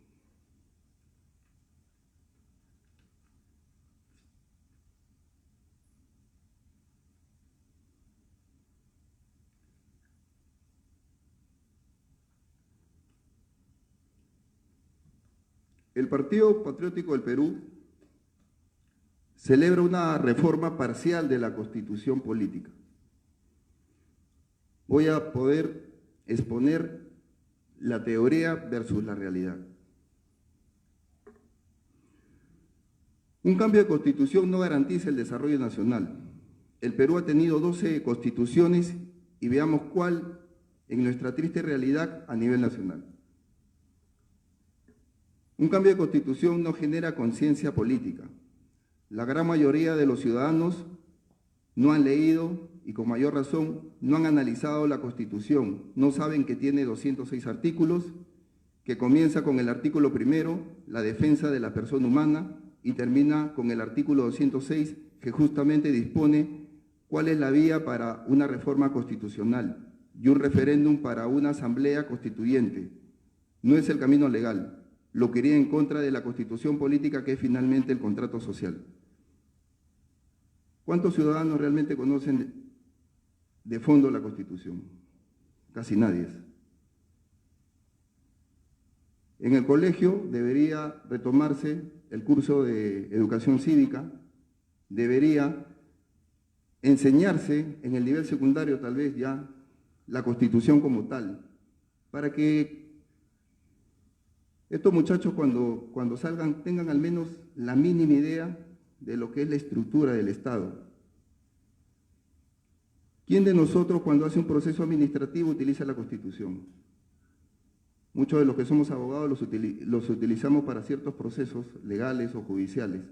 C: El Partido Patriótico del Perú celebra una reforma parcial de la Constitución política. Voy a poder exponer la teoría versus la realidad. Un cambio de constitución no garantiza el desarrollo nacional. El Perú ha tenido 12 constituciones y veamos cuál en nuestra triste realidad a nivel nacional. Un cambio de constitución no genera conciencia política. La gran mayoría de los ciudadanos no han leído y con mayor razón no han analizado la Constitución. No saben que tiene 206 artículos, que comienza con el artículo primero, la defensa de la persona humana, y termina con el artículo 206, que justamente dispone cuál es la vía para una reforma constitucional y un referéndum para una asamblea constituyente. No es el camino legal. Lo que iría en contra de la Constitución política, que es finalmente el contrato social. ¿Cuántos ciudadanos realmente conocen de fondo la Constitución? Casi nadie. En el colegio debería retomarse el curso de educación cívica, debería enseñarse en el nivel secundario tal vez ya la Constitución como tal, para que estos muchachos cuando salgan tengan al menos la mínima idea de lo que es la estructura del Estado. ¿Quién de nosotros cuando hace un proceso administrativo utiliza la Constitución? Muchos de los que somos abogados los utilizamos para ciertos procesos legales o judiciales.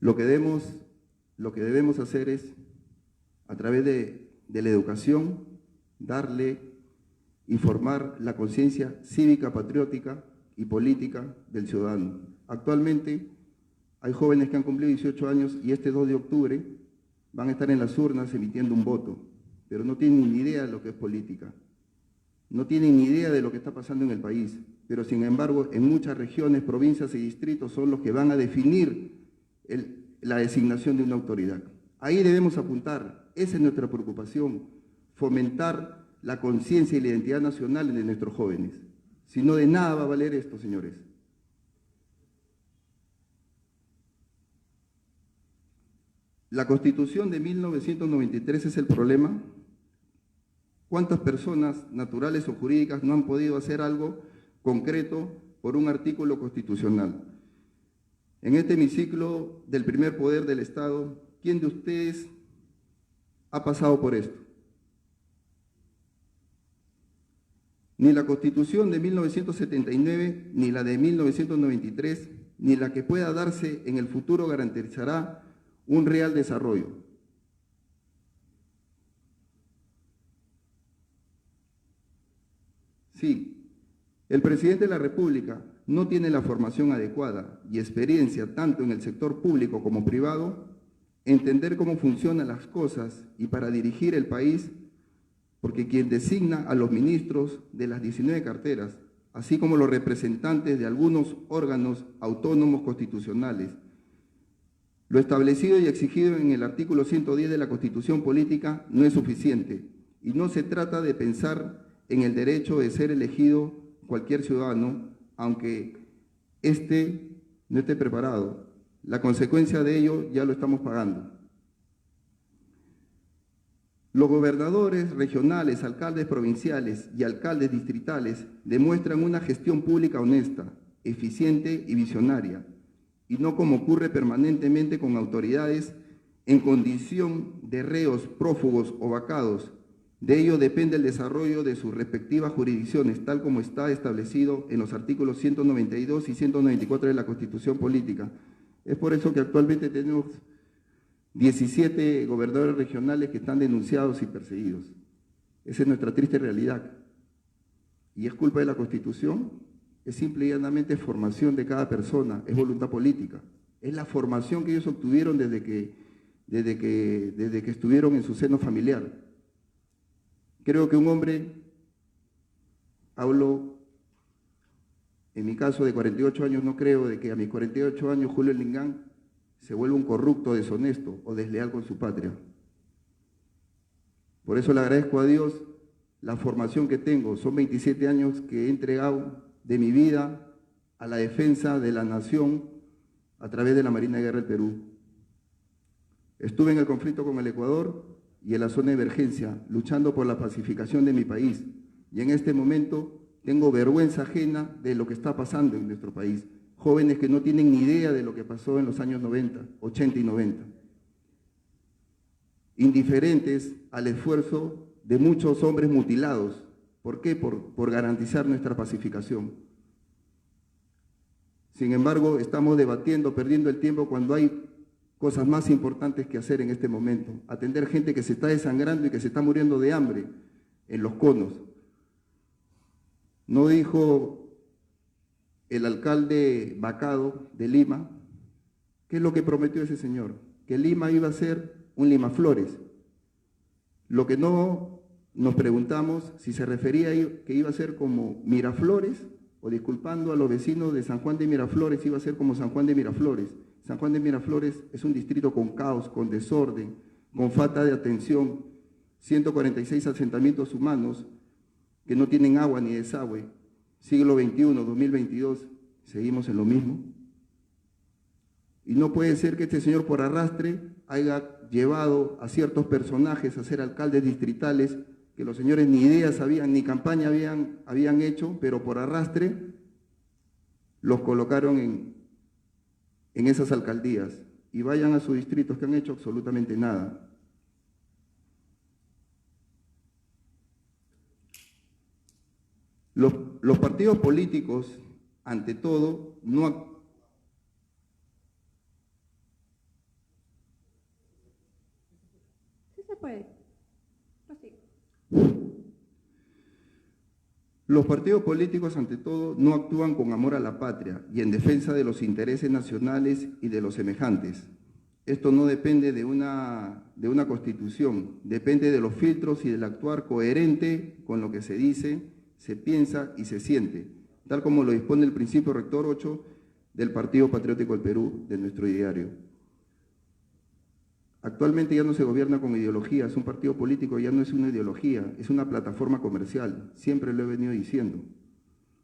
C: Lo que debemos hacer es, a través de la educación, darle y formar la conciencia cívica, patriótica y política del ciudadano. Actualmente hay jóvenes que han cumplido 18 años y este 2 de octubre van a estar en las urnas emitiendo un voto, pero no tienen ni idea de lo que es política, no tienen ni idea de lo que está pasando en el país, pero sin embargo en muchas regiones, provincias y distritos son los que van a definir la designación de una autoridad. Ahí debemos apuntar, esa es nuestra preocupación, fomentar la conciencia y la identidad nacional de nuestros jóvenes. Si no, de nada va a valer esto, señores. La Constitución de 1993 es el problema. ¿Cuántas personas naturales o jurídicas no han podido hacer algo concreto por un artículo constitucional? En este hemiciclo del primer poder del Estado, ¿quién de ustedes ha pasado por esto? Ni la Constitución de 1979, ni la de 1993, ni la que pueda darse en el futuro garantizará un real desarrollo. Sí, el presidente de la República no tiene la formación adecuada y experiencia tanto en el sector público como privado, entender cómo funcionan las cosas y para dirigir el país, porque quien designa a los ministros de las 19 carteras, así como los representantes de algunos órganos autónomos constitucionales, lo establecido y exigido en el artículo 110 de la Constitución Política no es suficiente y no se trata de pensar en el derecho de ser elegido cualquier ciudadano, aunque éste no esté preparado. La consecuencia de ello ya lo estamos pagando. Los gobernadores regionales, alcaldes provinciales y alcaldes distritales demuestran una gestión pública honesta, eficiente y visionaria, y no como ocurre permanentemente con autoridades en condición de reos, prófugos o vacados. De ello depende el desarrollo de sus respectivas jurisdicciones, tal como está establecido en los artículos 192 y 194 de la Constitución Política. Es por eso que actualmente tenemos 17 gobernadores regionales que están denunciados y perseguidos. Esa es nuestra triste realidad. ¿Y es culpa de la Constitución? Es simple y llanamente formación de cada persona, es voluntad política. Es la formación que ellos obtuvieron desde que estuvieron en su seno familiar. Creo que un hombre, hablo en mi caso de 48 años, no creo de que a mis 48 años Julio Lingán se vuelva un corrupto, deshonesto o desleal con su patria. Por eso le agradezco a Dios la formación que tengo. Son 27 años que he entregado de mi vida a la defensa de la nación a través de la Marina de Guerra del Perú. Estuve en el conflicto con el Ecuador y en la zona de emergencia, luchando por la pacificación de mi país. Y en este momento tengo vergüenza ajena de lo que está pasando en nuestro país. Jóvenes que no tienen ni idea de lo que pasó en los años 90, 80 y 90. Indiferentes al esfuerzo de muchos hombres mutilados. ¿Por qué? Por garantizar nuestra pacificación. Sin embargo, estamos debatiendo, perdiendo el tiempo cuando hay cosas más importantes que hacer en este momento. Atender gente que se está desangrando y que se está muriendo de hambre en los conos. ¿No dijo el alcalde Vacado de Lima? ¿Qué es lo que prometió ese señor? Que Lima iba a ser un Lima Flores. Lo que no nos preguntamos si se refería a que iba a ser como Miraflores, o disculpando a los vecinos de San Juan de Miraflores, iba a ser como San Juan de Miraflores. San Juan de Miraflores es un distrito con caos, con desorden, con falta de atención, 146 asentamientos humanos que no tienen agua ni desagüe. Siglo XXI, 2022, seguimos en lo mismo. Y no puede ser que este señor por arrastre haya llevado a ciertos personajes a ser alcaldes distritales que los señores ni idea sabían, ni campaña habían hecho, pero por arrastre los colocaron en esas alcaldías. Y vayan a sus distritos que han hecho absolutamente nada. Los partidos políticos, ante todo, no...
A: Sí se puede. Prosigo.
C: Los partidos políticos, ante todo, no actúan con amor a la patria y en defensa de los intereses nacionales y de los semejantes. Esto no depende de una constitución, depende de los filtros y del actuar coherente con lo que se dice, se piensa y se siente, tal como lo dispone el principio rector 8 del Partido Patriótico del Perú, de nuestro ideario. Actualmente ya no se gobierna con ideologías, un partido político ya no es una ideología, es una plataforma comercial, siempre lo he venido diciendo.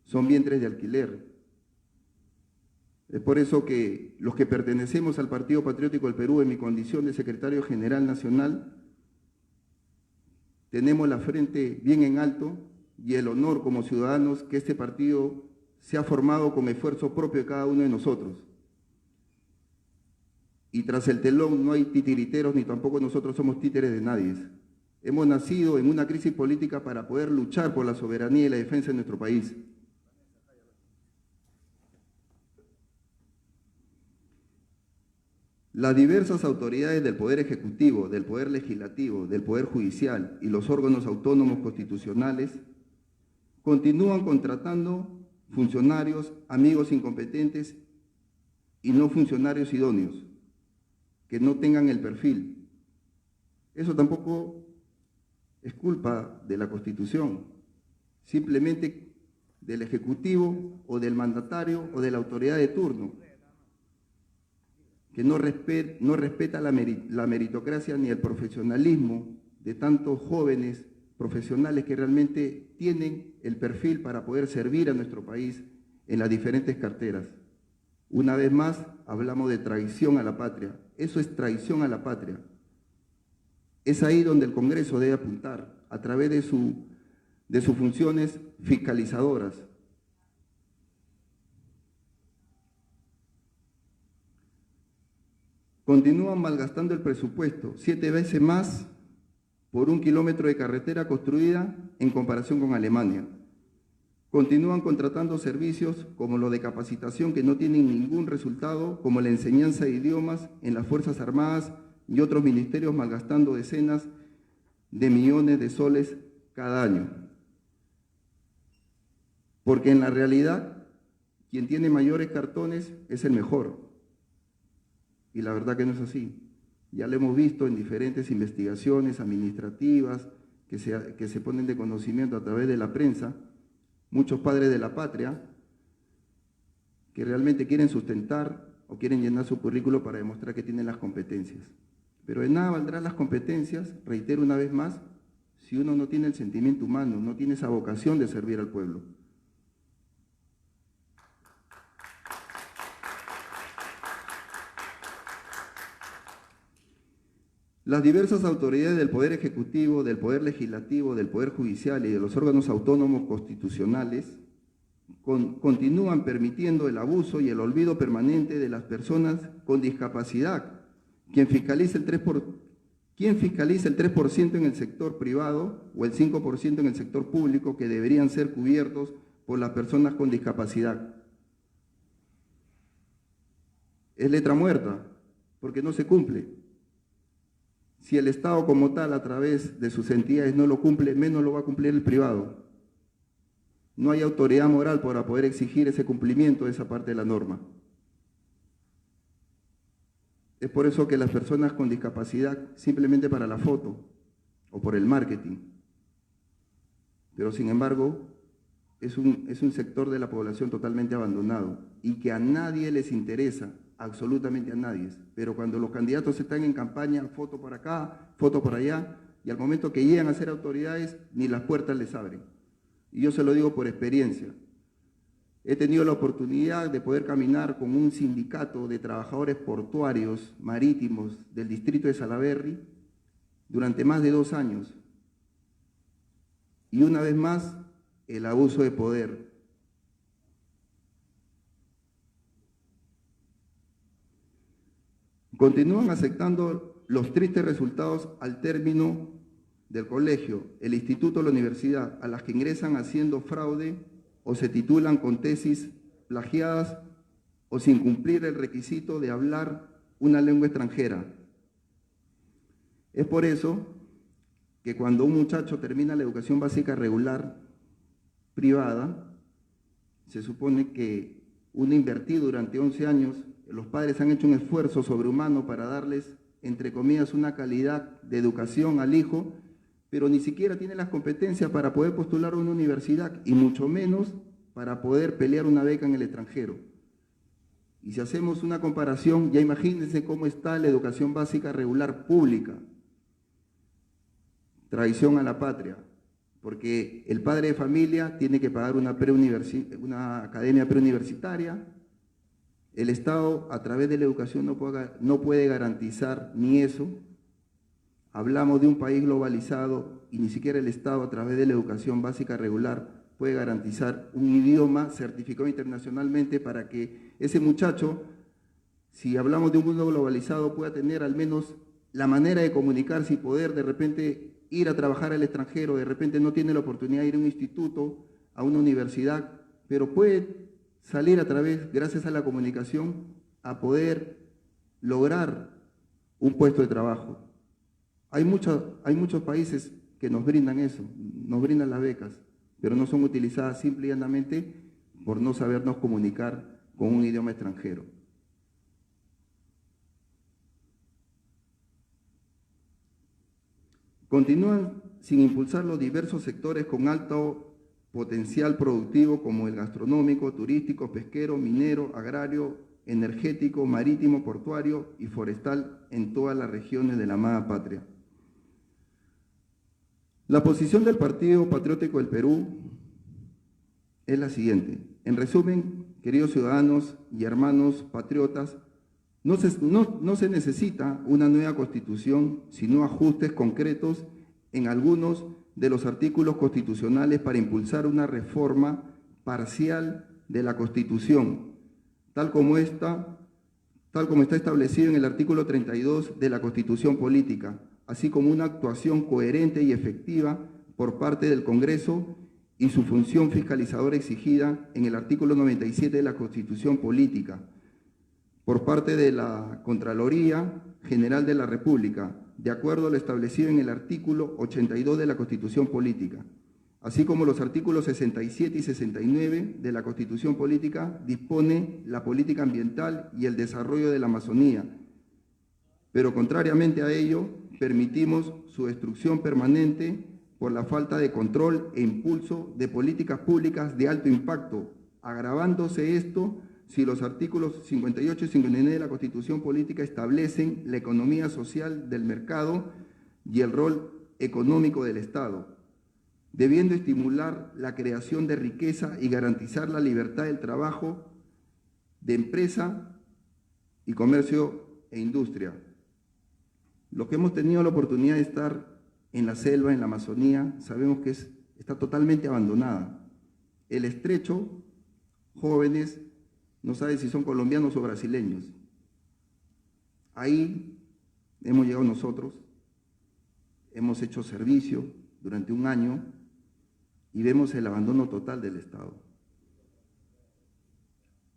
C: Son vientres de alquiler. Es por eso que los que pertenecemos al Partido Patriótico del Perú, en mi condición de secretario general nacional, tenemos la frente bien en alto y el honor como ciudadanos que este partido se ha formado con esfuerzo propio de cada uno de nosotros. Y tras el telón no hay titiriteros ni tampoco nosotros somos títeres de nadie. Hemos nacido en una crisis política para poder luchar por la soberanía y la defensa de nuestro país. Las diversas autoridades del Poder Ejecutivo, del Poder Legislativo, del Poder Judicial y los órganos autónomos constitucionales continúan contratando funcionarios, amigos incompetentes y no funcionarios idóneos, que no tengan el perfil. Eso tampoco es culpa de la Constitución, simplemente del Ejecutivo o del mandatario o de la autoridad de turno, que no respeta la meritocracia ni el profesionalismo de tantos jóvenes profesionales que realmente tienen el perfil para poder servir a nuestro país en las diferentes carteras. Una vez más, hablamos de traición a la patria. Eso es traición a la patria. Es ahí donde el Congreso debe apuntar, a través de sus funciones fiscalizadoras. Continúan malgastando el presupuesto, 7 veces más por 1 kilómetro de carretera construida en comparación con Alemania. Continúan contratando servicios como lo de capacitación que no tienen ningún resultado, como la enseñanza de idiomas en las Fuerzas Armadas y otros ministerios malgastando decenas de millones de soles cada año. Porque en la realidad, quien tiene mayores cartones es el mejor. Y la verdad que no es así. Ya lo hemos visto en diferentes investigaciones administrativas que se ponen de conocimiento a través de la prensa, muchos padres de la patria que realmente quieren sustentar o quieren llenar su currículo para demostrar que tienen las competencias. Pero de nada valdrán las competencias, reitero una vez más, si uno no tiene el sentimiento humano, no tiene esa vocación de servir al pueblo. Las diversas autoridades del Poder Ejecutivo, del Poder Legislativo, del Poder Judicial y de los órganos autónomos constitucionales continúan permitiendo el abuso y el olvido permanente de las personas con discapacidad. ¿Quién fiscaliza el 3% en el sector privado o el 5% en el sector público que deberían ser cubiertos por las personas con discapacidad? Es letra muerta, porque no se cumple. Si el Estado como tal, a través de sus entidades, no lo cumple, menos lo va a cumplir el privado. No hay autoridad moral para poder exigir ese cumplimiento de esa parte de la norma. Es por eso que las personas con discapacidad, simplemente para la foto o por el marketing, pero sin embargo, es un sector de la población totalmente abandonado y que a nadie les interesa, absolutamente a nadie. Pero cuando los candidatos están en campaña, foto por acá, foto por allá, y al momento que llegan a ser autoridades, ni las puertas les abren. Y yo se lo digo por experiencia. He tenido la oportunidad de poder caminar con un sindicato de trabajadores portuarios marítimos del distrito de Salaberry durante más de 2 años. Y una vez más, el abuso de poder. Continúan aceptando los tristes resultados al término del colegio, el instituto o la universidad, a las que ingresan haciendo fraude o se titulan con tesis plagiadas o sin cumplir el requisito de hablar una lengua extranjera. Es por eso que cuando un muchacho termina la educación básica regular privada, se supone que uno invertido durante 11 años, los padres han hecho un esfuerzo sobrehumano para darles, entre comillas, una calidad de educación al hijo, pero ni siquiera tiene las competencias para poder postular a una universidad y mucho menos para poder pelear una beca en el extranjero. Y si hacemos una comparación, ya imagínense cómo está la educación básica regular pública. Traición a la patria, porque el padre de familia tiene que pagar una academia preuniversitaria. El Estado, a través de la educación, no puede garantizar ni eso. Hablamos de un país globalizado y ni siquiera el Estado, a través de la educación básica regular, puede garantizar un idioma certificado internacionalmente para que ese muchacho, si hablamos de un mundo globalizado, pueda tener al menos la manera de comunicarse y poder de repente ir a trabajar al extranjero. De repente no tiene la oportunidad de ir a un instituto, a una universidad, pero puede salir a través, gracias a la comunicación, a poder lograr un puesto de trabajo. Hay muchos países que nos brindan eso, nos brindan las becas, pero no son utilizadas simple y llanamente por no sabernos comunicar con un idioma extranjero. Continúan sin impulsar los diversos sectores con alto potencial productivo como el gastronómico, turístico, pesquero, minero, agrario, energético, marítimo, portuario y forestal en todas las regiones de la amada patria. La posición del Partido Patriótico del Perú es la siguiente. En resumen, queridos ciudadanos y hermanos patriotas, no se necesita una nueva constitución, sino ajustes concretos en algunos de los artículos constitucionales para impulsar una reforma parcial de la Constitución, tal como está establecido en el artículo 32 de la Constitución Política, así como una actuación coherente y efectiva por parte del Congreso y su función fiscalizadora exigida en el artículo 97 de la Constitución Política, por parte de la Contraloría General de la República, de acuerdo a lo establecido en el artículo 82 de la Constitución Política, así como los artículos 67 y 69 de la Constitución Política, dispone la política ambiental y el desarrollo de la Amazonía, pero contrariamente a ello, permitimos su destrucción permanente por la falta de control e impulso de políticas públicas de alto impacto, agravándose esto si los artículos 58 y 59 de la Constitución Política establecen la economía social del mercado y el rol económico del Estado, debiendo estimular la creación de riqueza y garantizar la libertad del trabajo, de empresa y comercio e industria. Los que hemos tenido la oportunidad de estar en la selva, en la Amazonía, sabemos que está totalmente abandonada. El estrecho, jóvenes, no saben si son colombianos o brasileños. Ahí hemos llegado nosotros, hemos hecho servicio durante un año y vemos el abandono total del Estado.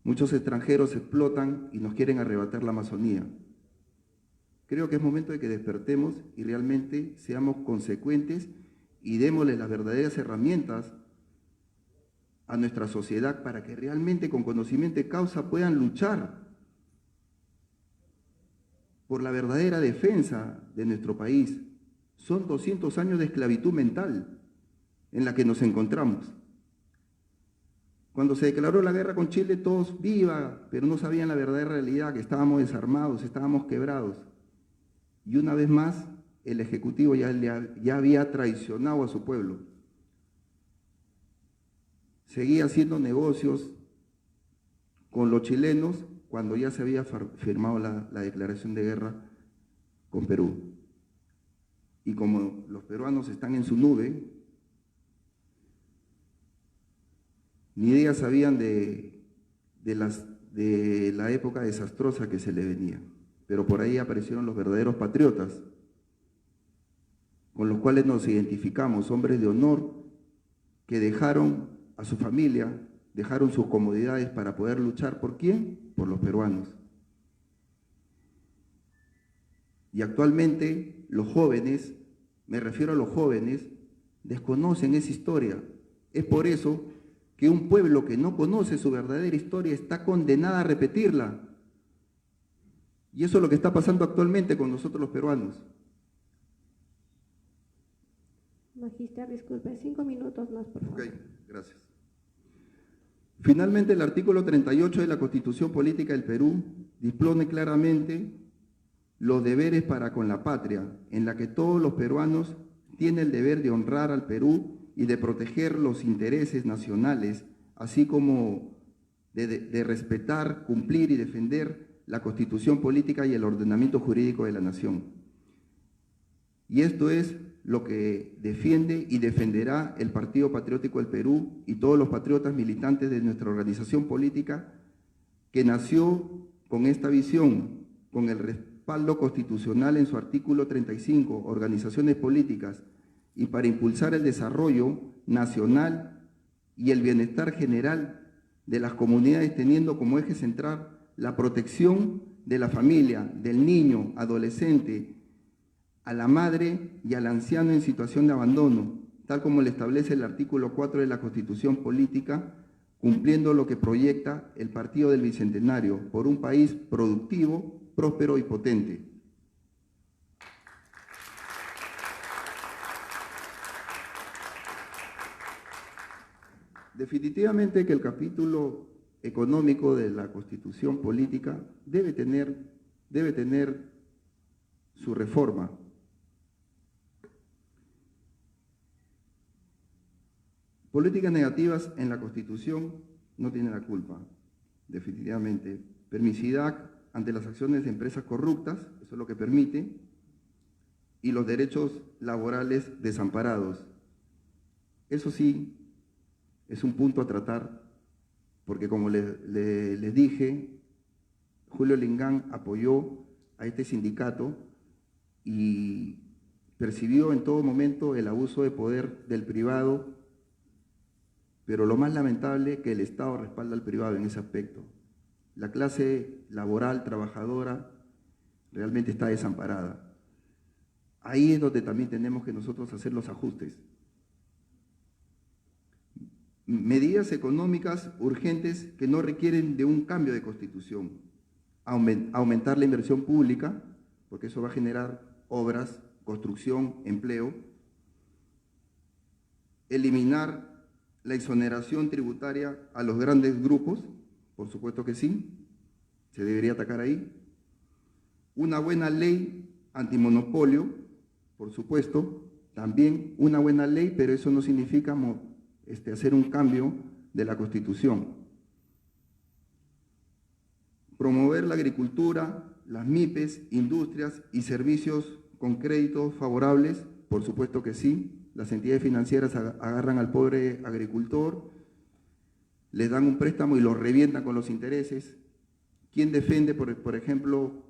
C: Muchos extranjeros explotan y nos quieren arrebatar la Amazonía. Creo que es momento de que despertemos y realmente seamos consecuentes y démosle las verdaderas herramientas a nuestra sociedad para que realmente con conocimiento de causa puedan luchar por la verdadera defensa de nuestro país. Son 200 años de esclavitud mental en la que nos encontramos. Cuando se declaró la guerra con Chile, todos viva, pero no sabían la verdadera realidad, que estábamos desarmados, estábamos quebrados. Y una vez más, el Ejecutivo ya había traicionado a su pueblo. Seguía haciendo negocios con los chilenos cuando ya se había firmado la declaración de guerra con Perú. Y como los peruanos están en su nube, ni ellas sabían de la época desastrosa que se le venía. Pero por ahí aparecieron los verdaderos patriotas, con los cuales nos identificamos, hombres de honor que dejaron a su familia, dejaron sus comodidades para poder luchar. ¿Por quién? Por los peruanos. Y actualmente los jóvenes, me refiero a los jóvenes, desconocen esa historia. Es por eso que un pueblo que no conoce su verdadera historia está condenada a repetirla. Y eso es lo que está pasando actualmente con nosotros los peruanos.
A: Magister, disculpe, 5 minutos más, por favor.
C: Ok, gracias. Finalmente, el artículo 38 de la Constitución Política del Perú dispone claramente los deberes para con la patria, en la que todos los peruanos tienen el deber de honrar al Perú y de proteger los intereses nacionales, así como de respetar, cumplir y defender la Constitución Política y el ordenamiento jurídico de la nación. Y esto es lo que defiende y defenderá el Partido Patriótico del Perú y todos los patriotas militantes de nuestra organización política, que nació con esta visión, con el respaldo constitucional en su artículo 35, organizaciones políticas, y para impulsar el desarrollo nacional y el bienestar general de las comunidades, teniendo como eje central la protección de la familia, del niño, adolescente, a la madre y al anciano en situación de abandono, tal como le establece el artículo 4 de la Constitución Política, cumpliendo lo que proyecta el Partido del Bicentenario por un país productivo, próspero y potente. Definitivamente que el capítulo económico de la Constitución Política debe tener su reforma. Políticas negativas en la Constitución no tienen la culpa, definitivamente. Permisividad ante las acciones de empresas corruptas, eso es lo que permite, y los derechos laborales desamparados. Eso sí, es un punto a tratar, porque como les dije, Julio Lingán apoyó a este sindicato y percibió en todo momento el abuso de poder del privado, pero lo más lamentable es que el Estado respalda al privado en ese aspecto. La clase laboral, trabajadora, realmente está desamparada. Ahí es donde también tenemos que nosotros hacer los ajustes. Medidas económicas urgentes que no requieren de un cambio de constitución. Aumentar la inversión pública, porque eso va a generar obras, construcción, empleo. Eliminar la exoneración tributaria a los grandes grupos, por supuesto que sí, se debería atacar ahí. Una buena ley antimonopolio, por supuesto, también una buena ley, pero eso no significa hacer un cambio de la Constitución. Promover la agricultura, las MIPES, industrias y servicios con créditos favorables, por supuesto que sí. Las entidades financieras agarran al pobre agricultor, les dan un préstamo y lo revientan con los intereses. ¿Quién defiende, por ejemplo,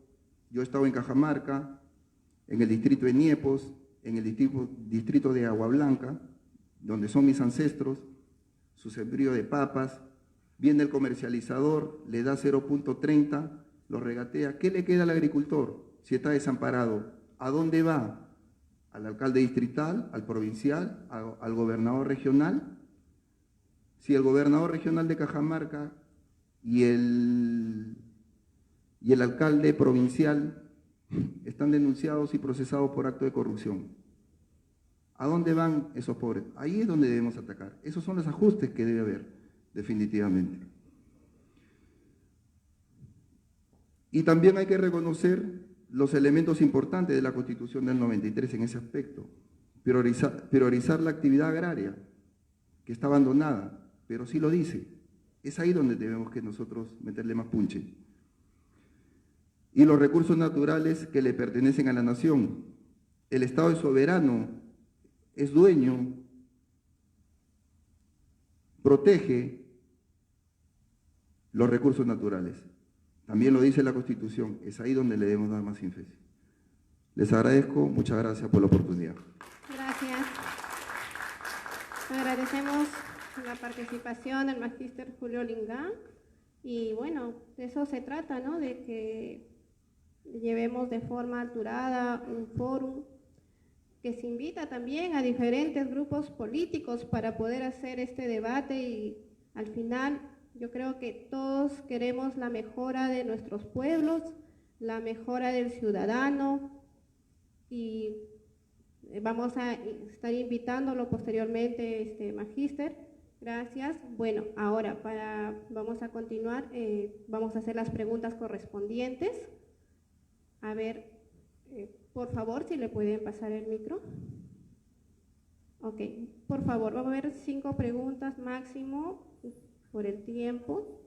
C: yo he estado en Cajamarca, en el distrito de Niepos, en el distrito de Agua Blanca, donde son mis ancestros, su sembrío de papas, viene el comercializador, le da 0.30, lo regatea. ¿Qué le queda al agricultor si está desamparado? ¿A dónde va? ¿Al alcalde distrital, al provincial, al gobernador regional? Si el gobernador regional de Cajamarca y el alcalde provincial están denunciados y procesados por acto de corrupción, ¿a dónde van esos pobres? Ahí es donde debemos atacar. Esos son los ajustes que debe haber, definitivamente. Y también hay que reconocer los elementos importantes de la Constitución del 93 en ese aspecto. Priorizar la actividad agraria, que está abandonada, pero sí lo dice. Es ahí donde debemos que nosotros meterle más punche. Y los recursos naturales que le pertenecen a la nación. El Estado es soberano, es dueño, protege los recursos naturales. También lo dice la Constitución, es ahí donde le debemos dar más énfasis. Les agradezco, muchas gracias por la oportunidad.
A: Gracias. Agradecemos la participación del magíster Julio Lingán y bueno, de eso se trata, ¿no? De que llevemos de forma alturada un fórum que se invita también a diferentes grupos políticos para poder hacer este debate y al final yo creo que todos queremos la mejora de nuestros pueblos, la mejora del ciudadano y vamos a estar invitándolo posteriormente, magíster. Gracias. Bueno, ahora vamos a continuar, vamos a hacer las preguntas correspondientes. A ver, por favor, si le pueden pasar el micro. Ok, por favor, vamos a ver 5 preguntas máximo por el tiempo.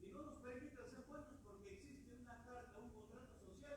D: Y no nos permite ser buenos porque existe una carta, un contrato social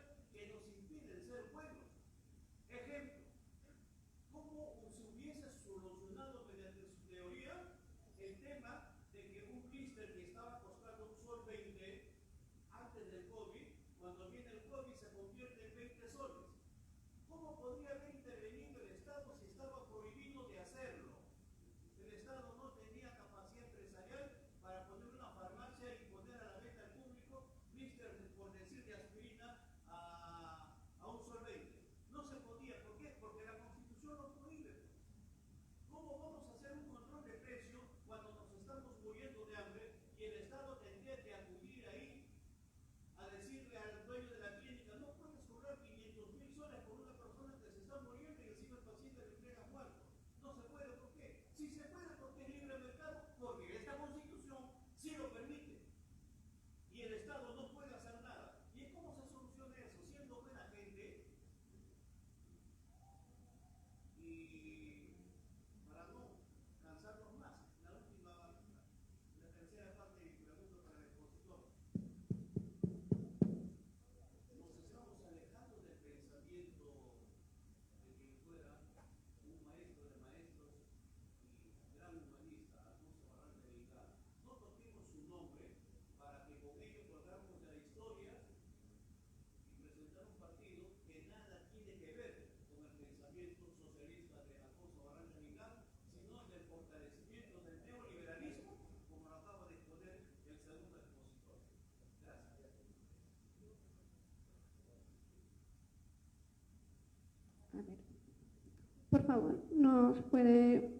A: favor, nos puede,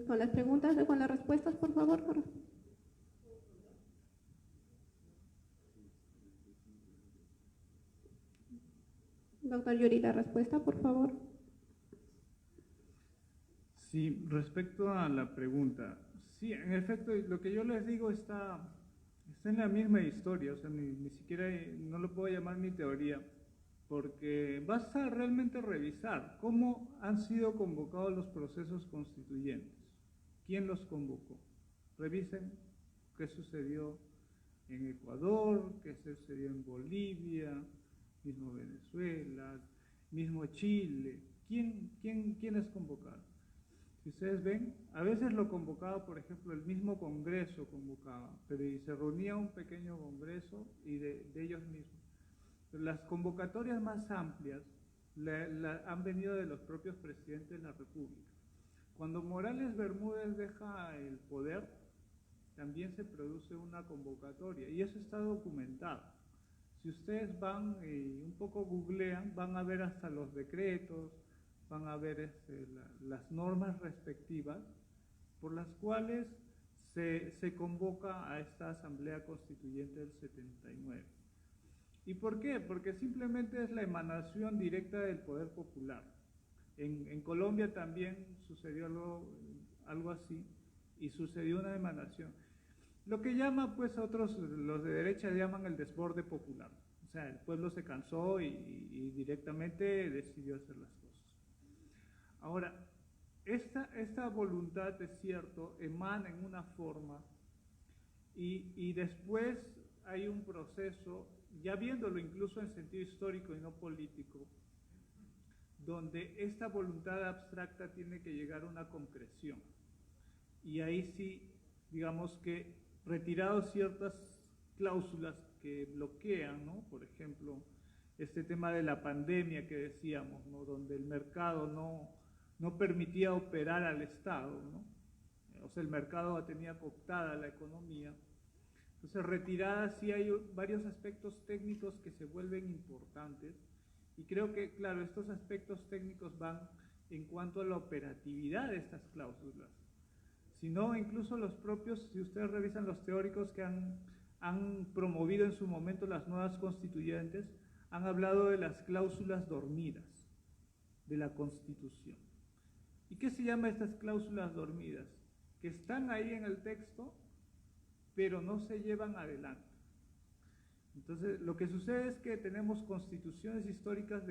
A: con las preguntas o con las respuestas, por favor. Doctor Yuri, la respuesta, por favor.
B: Sí, respecto a la pregunta, sí, en efecto, lo que yo les digo está en la misma historia, o sea, ni siquiera, no lo puedo llamar mi teoría, porque basta realmente revisar cómo han sido convocados los procesos constituyentes, quién los convocó. Revisen qué sucedió en Ecuador, qué sucedió en Bolivia, mismo Venezuela, mismo Chile. ¿Quiénes convocaron? Si ustedes ven, a veces lo convocaba, por ejemplo, el mismo Congreso convocaba, pero y se reunía un pequeño Congreso y de ellos mismos. Pero las convocatorias más amplias han venido de los propios presidentes de la República. Cuando Morales Bermúdez deja el poder, también se produce una convocatoria y eso está documentado. Si ustedes van y un poco googlean, van a ver hasta los decretos, van a ver las normas respectivas por las cuales se convoca a esta Asamblea Constituyente del 79. ¿Y por qué? Porque simplemente es la emanación directa del poder popular. En Colombia también sucedió algo así y sucedió una emanación. Lo que llama pues otros, los de derecha llaman el desborde popular. O sea, el pueblo se cansó y directamente decidió hacer las cosas. Ahora, esta voluntad, es cierto, emana en una forma y después hay un proceso, ya viéndolo incluso en sentido histórico y no político, donde esta voluntad abstracta tiene que llegar a una concreción. Y ahí sí, digamos que retirados ciertas cláusulas que bloquean, ¿no? Por ejemplo, este tema de la pandemia que decíamos, ¿no? Donde el mercado no permitía operar al Estado, ¿no? O sea, el mercado tenía cooptada la economía. Entonces, retiradas sí hay varios aspectos técnicos que se vuelven importantes y creo que, claro, estos aspectos técnicos van en cuanto a la operatividad de estas cláusulas. Sino incluso los propios, si ustedes revisan los teóricos que han promovido en su momento las nuevas constituyentes, han hablado de las cláusulas dormidas de la Constitución. ¿Y qué se llama estas cláusulas dormidas? Que están ahí en el texto, pero no se llevan adelante. Entonces, lo que sucede es que tenemos constituciones históricas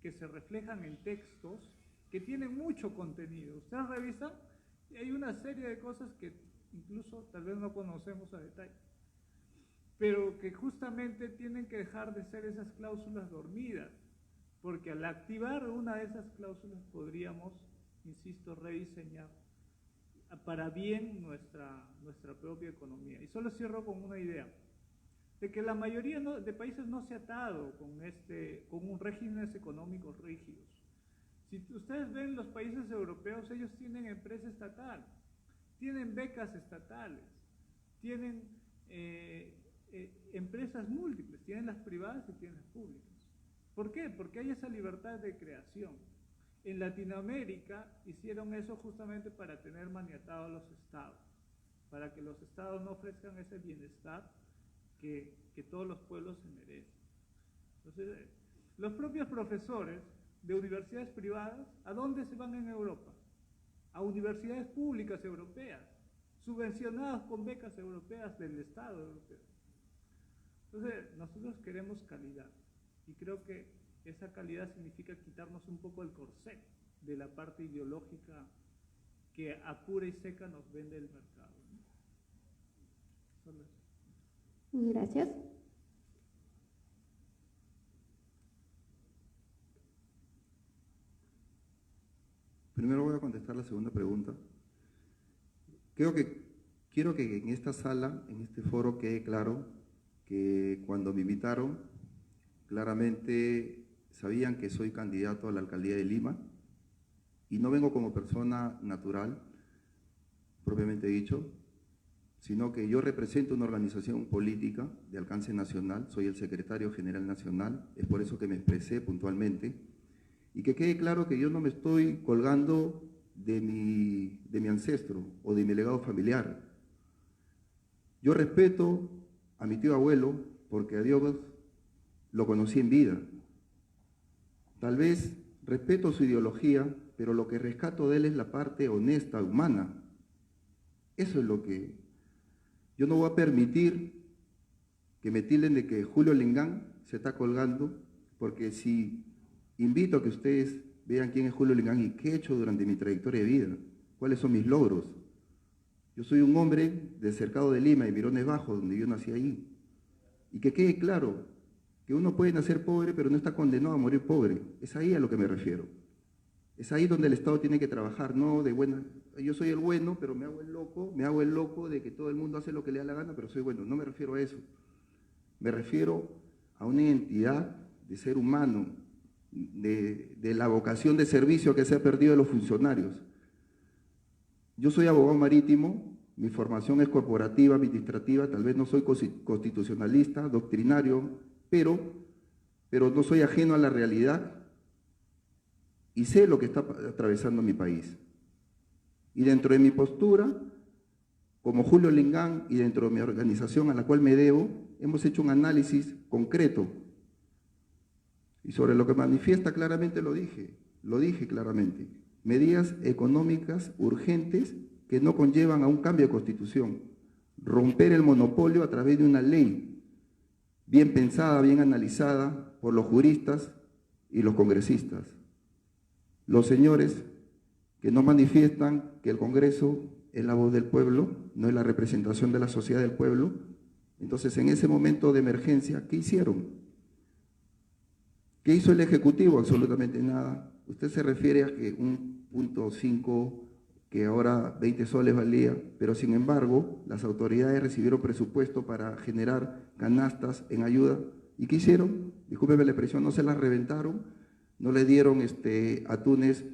B: que se reflejan en textos que tienen mucho contenido. Ustedes revisan y hay una serie de cosas que incluso tal vez no conocemos a detalle, pero que justamente tienen que dejar de ser esas cláusulas dormidas, porque al activar una de esas cláusulas podríamos, insisto, rediseñar para bien nuestra propia economía. Y solo cierro con una idea, de que la mayoría de países no se ha atado con un regímenes económicos rígidos. Si ustedes ven los países europeos, ellos tienen empresa estatal, tienen becas estatales, tienen empresas múltiples, tienen las privadas y tienen las públicas. ¿Por qué? Porque hay esa libertad de creación. En Latinoamérica hicieron eso justamente para tener maniatados los estados, para que los estados no ofrezcan ese bienestar que todos los pueblos se merecen. Entonces, los propios profesores de universidades privadas, ¿a dónde se van en Europa? A universidades públicas europeas, subvencionadas con becas europeas del Estado europeo. Entonces, nosotros queremos calidad y creo que esa calidad significa quitarnos un poco el corset de la parte ideológica que a pura y seca nos vende el mercado, ¿no?
A: Gracias.
C: Primero voy a contestar la segunda pregunta. Quiero que en esta sala, en este foro, quede claro que cuando me invitaron, claramente sabían que soy candidato a la alcaldía de Lima y no vengo como persona natural, propiamente dicho, sino que yo represento una organización política de alcance nacional, soy el secretario general nacional, es por eso que me expresé puntualmente, Y que quede claro que yo no me estoy colgando de mi ancestro o de mi legado familiar. Yo respeto a mi tío abuelo porque a Dios lo conocí en vida. Tal vez respeto su ideología, pero lo que rescato de él es la parte honesta, humana. Eso es lo que... Yo no voy a permitir que me tilden de que Julio Lingán se está colgando, porque si invito a que ustedes vean quién es Julio Lingán y qué he hecho durante mi trayectoria de vida, cuáles son mis logros. Yo soy un hombre del Cercado de Lima, de Mirones Bajos, donde yo nací ahí. Y que quede claro que uno puede nacer pobre, pero no está condenado a morir pobre. Es ahí a lo que me refiero. Es ahí donde el Estado tiene que trabajar, no de buena... Yo soy el bueno, pero me hago el loco de que todo el mundo hace lo que le da la gana, pero soy bueno. No me refiero a eso. Me refiero a una identidad de ser humano, de la vocación de servicio que se ha perdido de los funcionarios. Yo soy abogado marítimo, mi formación es corporativa, administrativa, tal vez no soy constitucionalista, doctrinario, pero no soy ajeno a la realidad y sé lo que está atravesando mi país. Y dentro de mi postura, como Julio Lingán y dentro de mi organización a la cual me debo, hemos hecho un análisis concreto. Y sobre lo que manifiesta claramente lo dije claramente. Medidas económicas urgentes que no conllevan a un cambio de constitución. Romper el monopolio a través de una ley bien pensada, bien analizada por los juristas y los congresistas. Los señores que no manifiestan que el Congreso es la voz del pueblo, no es la representación de la sociedad del pueblo. Entonces, en ese momento de emergencia, ¿qué hicieron? ¿Qué hizo el Ejecutivo? Absolutamente nada. Usted se refiere a que 1.5, que ahora 20 soles valía, pero sin embargo, las autoridades recibieron presupuesto para generar canastas en ayuda. ¿Y qué hicieron? Discúlpeme la expresión, no se las reventaron, no le dieron atunes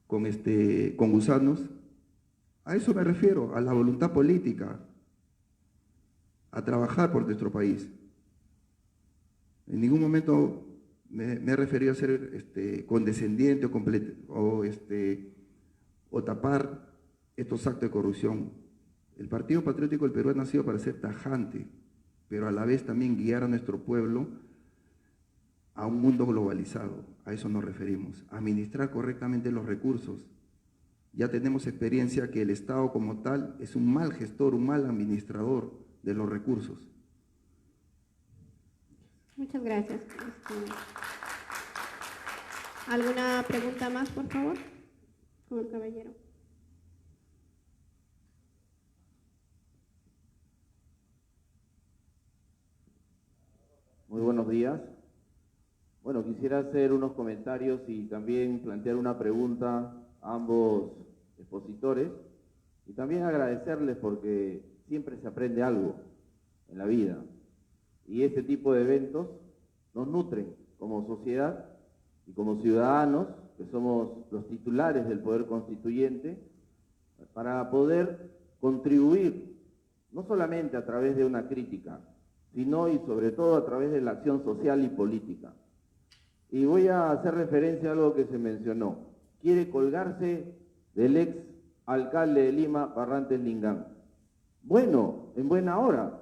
C: con gusanos. A eso me refiero, a la voluntad política, a trabajar por nuestro país. En ningún momento me he referido a ser condescendiente o tapar estos actos de corrupción. El Partido Patriótico del Perú ha nacido para ser tajante, pero a la vez también guiar a nuestro pueblo a un mundo globalizado. A eso nos referimos, a administrar correctamente los recursos. Ya tenemos experiencia que el Estado como tal es un mal gestor, un mal administrador de los recursos.
A: Muchas gracias. ¿Alguna pregunta más, por favor? Con el caballero.
D: Muy buenos días. Bueno, quisiera hacer unos comentarios y también plantear una pregunta a ambos expositores y también agradecerles porque siempre se aprende algo en la vida y este tipo de eventos nos nutren como sociedad y como ciudadanos, que somos los titulares del poder constituyente, para poder contribuir no solamente a través de una crítica, sino y sobre todo a través de la acción social y política. Y voy a hacer referencia a algo que se mencionó. Quiere colgarse del ex alcalde de Lima, Barrantes Lingán. Bueno, en buena hora,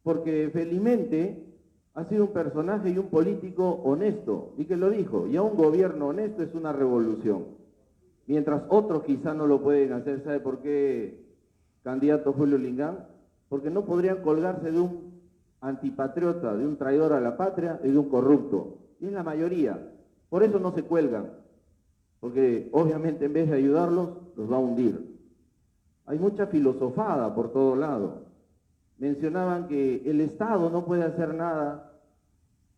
D: porque felizmente ha sido un personaje y un político honesto, y que lo dijo, ya un gobierno honesto es una revolución. Mientras otros quizá no lo pueden hacer, ¿sabe por qué, candidato Julio Lingán? Porque no podrían colgarse de un antipatriota, de un traidor a la patria y de un corrupto. Y es la mayoría. Por eso no se cuelgan. Porque obviamente en vez de ayudarlos, los va a hundir. Hay mucha filosofada por todo lado. Mencionaban que el Estado no puede hacer nada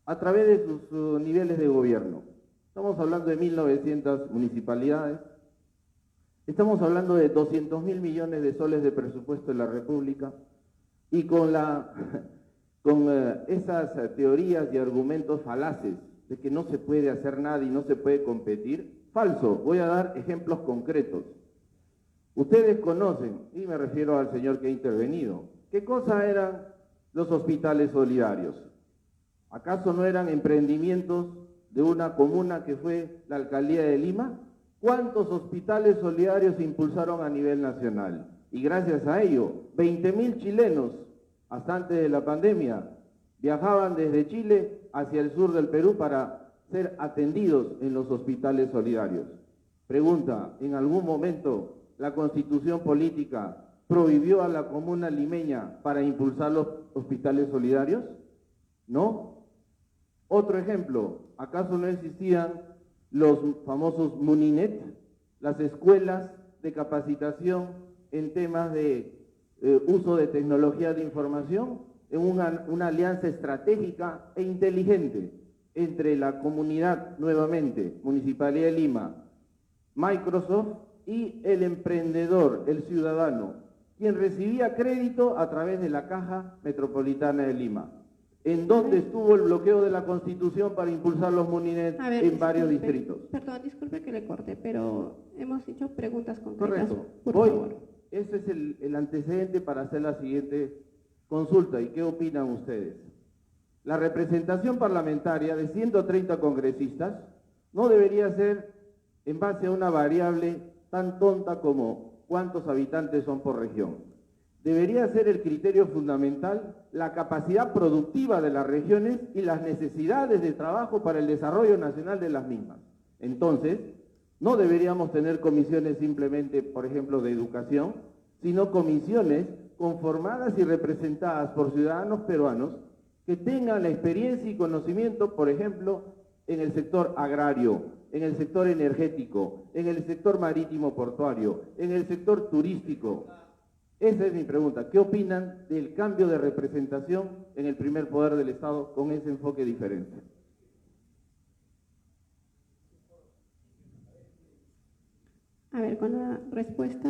D: a través de sus niveles de gobierno. Estamos hablando de 1.900 municipalidades. Estamos hablando de 200.000 millones de soles de presupuesto de la República. Y con esas teorías y argumentos falaces de que no se puede hacer nada y no se puede competir, falso. Voy a dar ejemplos concretos. Ustedes conocen, y me refiero al señor que ha intervenido, ¿qué cosa eran los hospitales solidarios? ¿Acaso no eran emprendimientos de una comuna que fue la Alcaldía de Lima, ¿cuántos hospitales solidarios se impulsaron a nivel nacional? Y gracias a ello, 20.000 chilenos, hasta antes de la pandemia, viajaban desde Chile hacia el sur del Perú para ser atendidos en los hospitales solidarios. Pregunta, ¿en algún momento la Constitución política prohibió a la comuna limeña para impulsar los hospitales solidarios? ¿No? Otro ejemplo, ¿acaso no existían los famosos Muninet, las escuelas de capacitación en temas de uso de tecnología de información, en una alianza estratégica e inteligente entre la comunidad, nuevamente, Municipalidad de Lima, Microsoft y el emprendedor, el ciudadano, quien recibía crédito a través de la Caja Metropolitana de Lima? ¿En dónde estuvo el bloqueo de la Constitución para impulsar los Muninet en varios distritos?
A: Perdón, disculpe que le corte, pero hemos hecho preguntas concretas.
D: Correcto.
A: Por favor.
D: Ese es el antecedente para hacer la siguiente consulta. ¿Y qué opinan ustedes? La representación parlamentaria de 130 congresistas no debería ser en base a una variable tan tonta como cuántos habitantes son por región. Debería ser el criterio fundamental la capacidad productiva de las regiones y las necesidades de trabajo para el desarrollo nacional de las mismas. Entonces, no deberíamos tener comisiones simplemente, por ejemplo, de educación, sino comisiones conformadas y representadas por ciudadanos peruanos que tengan la experiencia y conocimiento, por ejemplo, en el sector agrario, en el sector energético, en el sector marítimo portuario, en el sector turístico. Esa es mi pregunta. ¿Qué opinan del cambio de representación en el primer poder del Estado con ese enfoque diferente?
A: A ver, con la respuesta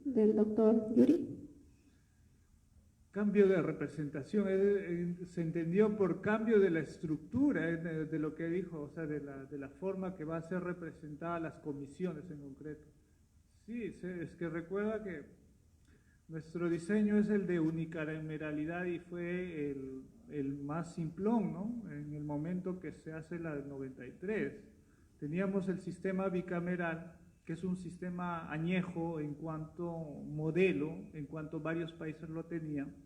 A: del doctor Yuri.
B: Cambio de representación, se entendió por cambio de la estructura de lo que dijo, o sea, de la forma que va a ser representada las comisiones en concreto. Sí, es que recuerda que nuestro diseño es el de unicameralidad y fue el más simplón, ¿no? En el momento que se hace la del 93. Teníamos el sistema bicameral, que es un sistema añejo en cuanto modelo, en cuanto varios países lo tenían,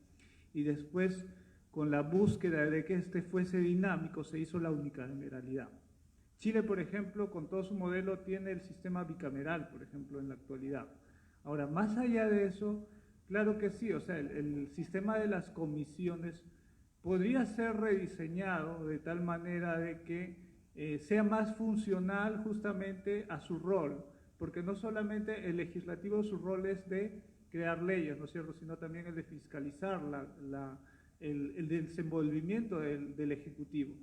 B: y después, con la búsqueda de que este fuese dinámico, se hizo la unicameralidad. Chile, por ejemplo, con todo su modelo, tiene el sistema bicameral, por ejemplo, en la actualidad. Ahora, más allá de eso, claro que sí, o sea, el sistema de las comisiones podría ser rediseñado de tal manera de que sea más funcional justamente a su rol, porque no solamente el legislativo su rol es de crear leyes, ¿no es cierto?, sino también el de fiscalizar el desenvolvimiento del Ejecutivo,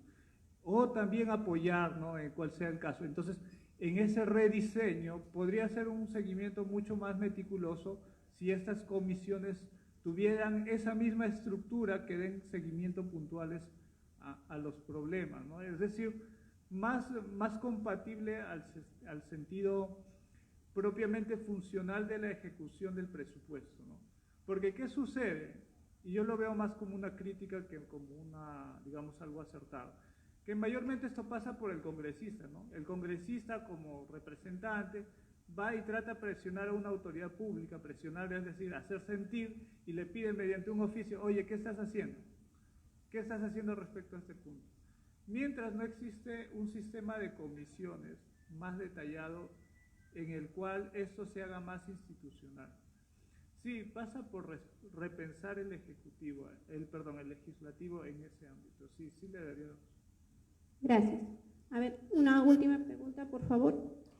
B: o también apoyar, ¿no?, en cual sea el caso. Entonces, en ese rediseño podría ser un seguimiento mucho más meticuloso si estas comisiones tuvieran esa misma estructura que den seguimiento puntuales a los problemas, ¿no? Es decir, más compatible al sentido propiamente funcional de la ejecución del presupuesto, ¿no? Porque ¿qué sucede? Y yo lo veo más como una crítica que como una, digamos, algo acertado, que mayormente esto pasa por el congresista, ¿no? El congresista como representante va y trata de presionar a una autoridad pública, presionar, es decir, hacer sentir, y le pide mediante un oficio, oye, ¿qué estás haciendo? ¿Qué estás haciendo respecto a este punto? Mientras no existe un sistema de comisiones más detallado en el cual esto se haga más institucional. Sí, pasa por repensar el legislativo en ese ámbito. Sí, sí le daría.
A: Gracias. A ver, una última pregunta, por favor.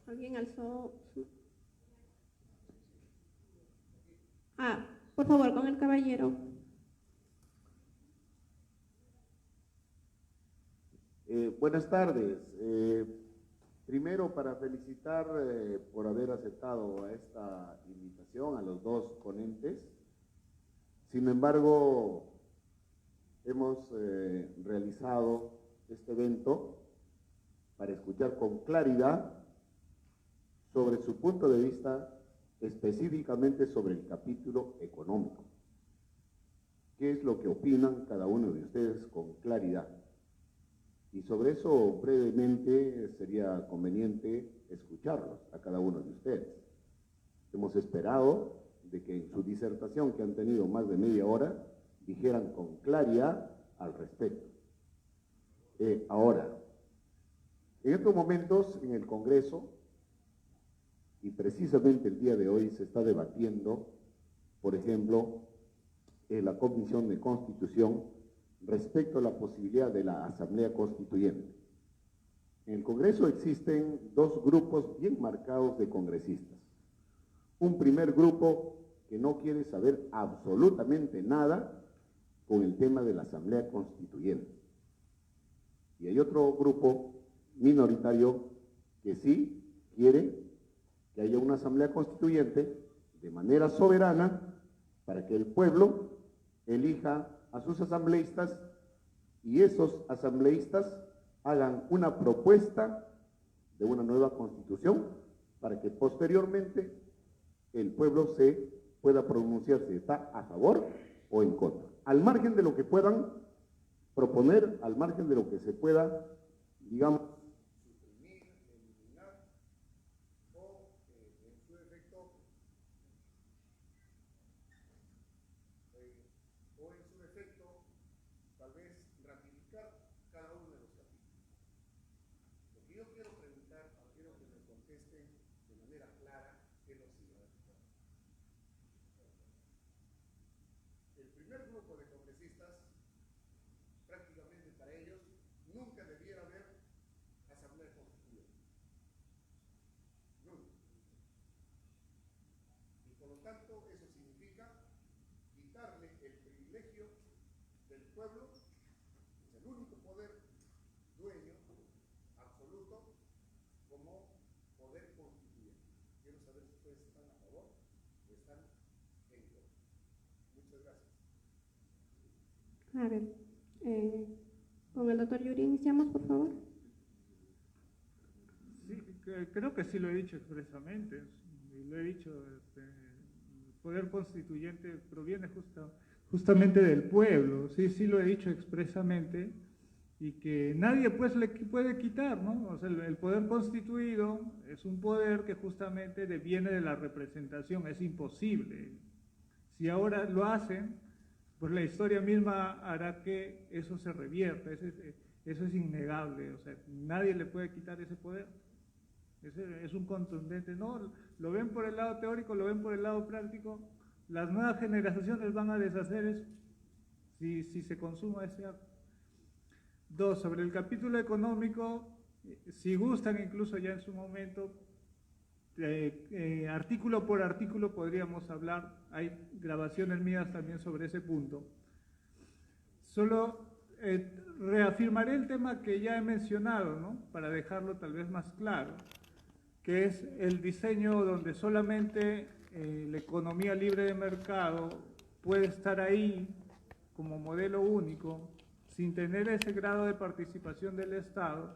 A: ¿Alguien alzó su...? Por favor, con el caballero.
E: Buenas tardes. Primero, para felicitar por haber aceptado a esta invitación a los dos ponentes. Sin embargo, hemos realizado este evento para escuchar con claridad sobre su punto de vista, específicamente sobre el capítulo económico. ¿Qué es lo que opinan cada uno de ustedes con claridad? Y sobre eso, brevemente, sería conveniente escucharlos a cada uno de ustedes. Hemos esperado de que en su disertación, que han tenido más de media hora, dijeran con claridad al respecto. Ahora, en estos momentos en el Congreso, y precisamente el día de hoy se está debatiendo, por ejemplo, en la Comisión de Constitución respecto a la posibilidad de la Asamblea Constituyente. En el Congreso existen dos grupos bien marcados de congresistas. Un primer grupo que no quiere saber absolutamente nada con el tema de la Asamblea Constituyente. Y hay otro grupo minoritario que sí quiere que haya una Asamblea Constituyente de manera soberana para que el pueblo elija a sus asambleístas y esos asambleístas hagan una propuesta de una nueva Constitución para que posteriormente el pueblo se pueda pronunciar si está a favor o en contra. Al margen de lo que puedan proponer, al margen de lo que se pueda, digamos, suprimir, eliminar o, en su defecto, tal vez ratificar cada uno de los capítulos. Lo que yo quiero preguntar, quiero que me contesten de manera clara, es lo siguiente. El primer grupo de congresistas, prácticamente para ellos, nunca debiera haber asamblea constituyente. Nunca. Y por lo tanto, eso significa quitarle el privilegio del pueblo, es el único poder dueño absoluto como poder constituyente. Quiero saber si ustedes están a favor o están en contra. Muchas gracias.
A: A ver, con el doctor Yuri iniciamos, por favor.
B: Sí, creo que sí lo he dicho expresamente, y lo he dicho, el poder constituyente proviene justamente del pueblo, sí lo he dicho expresamente, y que nadie pues le puede quitar, ¿no? O sea, el poder constituido es un poder que justamente viene de la representación, es imposible. Si ahora lo hacen, pues la historia misma hará que eso se revierta, eso es innegable, o sea, nadie le puede quitar ese poder. Es un contundente, no, lo ven por el lado teórico, lo ven por el lado práctico, las nuevas generaciones van a deshacer eso, si se consuma ese acto. Dos, sobre el capítulo económico, si gustan incluso ya en su momento, artículo por artículo podríamos hablar, hay grabaciones mías también sobre ese punto. Solo reafirmaré el tema que ya he mencionado, ¿no? Para dejarlo tal vez más claro, que es el diseño donde solamente la economía libre de mercado puede estar ahí como modelo único, sin tener ese grado de participación del Estado,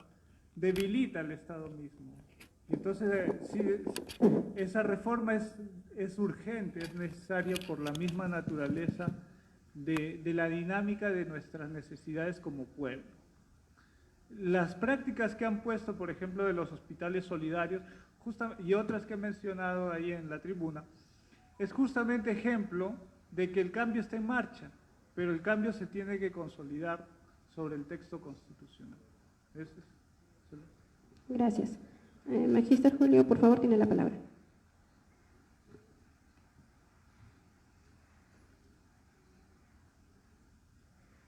B: debilita al Estado mismo. Entonces, sí, esa reforma es urgente, es necesaria por la misma naturaleza de la dinámica de nuestras necesidades como pueblo. Las prácticas que han puesto, por ejemplo, de los hospitales solidarios y otras que he mencionado ahí en la tribuna, es justamente ejemplo de que el cambio está en marcha, pero el cambio se tiene que consolidar sobre el texto constitucional.
A: Gracias. Magíster Julio, por favor, tiene la palabra.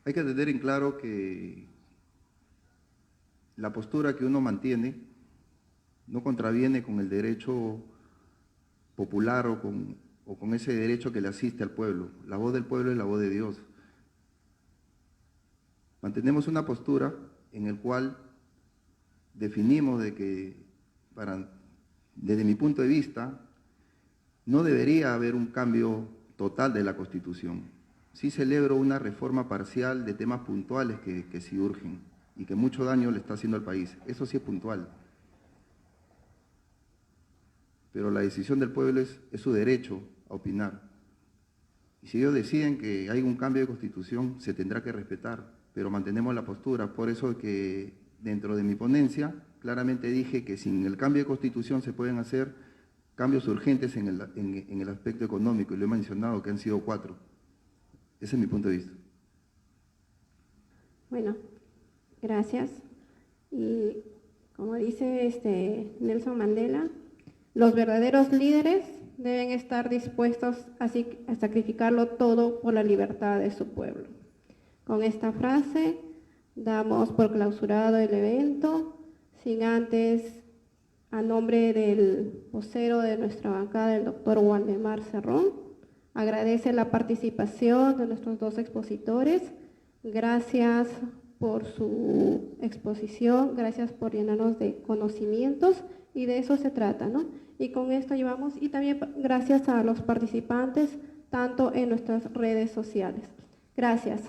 C: Hay que tener en claro que la postura que uno mantiene no contraviene con el derecho popular o con ese derecho que le asiste al pueblo. La voz del pueblo es la voz de Dios. Mantenemos una postura en la cual definimos de que, desde mi punto de vista, no debería haber un cambio total de la Constitución. Sí celebro una reforma parcial de temas puntuales que sí urgen y que mucho daño le está haciendo al país. Eso sí es puntual. Pero la decisión del pueblo es su derecho a opinar. Y si ellos deciden que hay un cambio de Constitución, se tendrá que respetar. pero mantenemos la postura. Por eso que dentro de mi ponencia claramente dije que sin el cambio de constitución se pueden hacer cambios urgentes en el aspecto económico, y lo he mencionado que han sido 4. Ese es mi punto de vista.
A: Bueno, gracias. Y como dice Nelson Mandela, los verdaderos líderes deben estar dispuestos a sacrificarlo todo por la libertad de su pueblo. Con esta frase damos por clausurado el evento, sin antes, a nombre del vocero de nuestra bancada, el doctor Waldemar Cerrón, agradece la participación de nuestros 2 expositores. Gracias por su exposición, gracias por llenarnos de conocimientos, y de eso se trata, ¿no? Y con esto llevamos, y también gracias a los participantes, tanto en nuestras redes sociales. Gracias.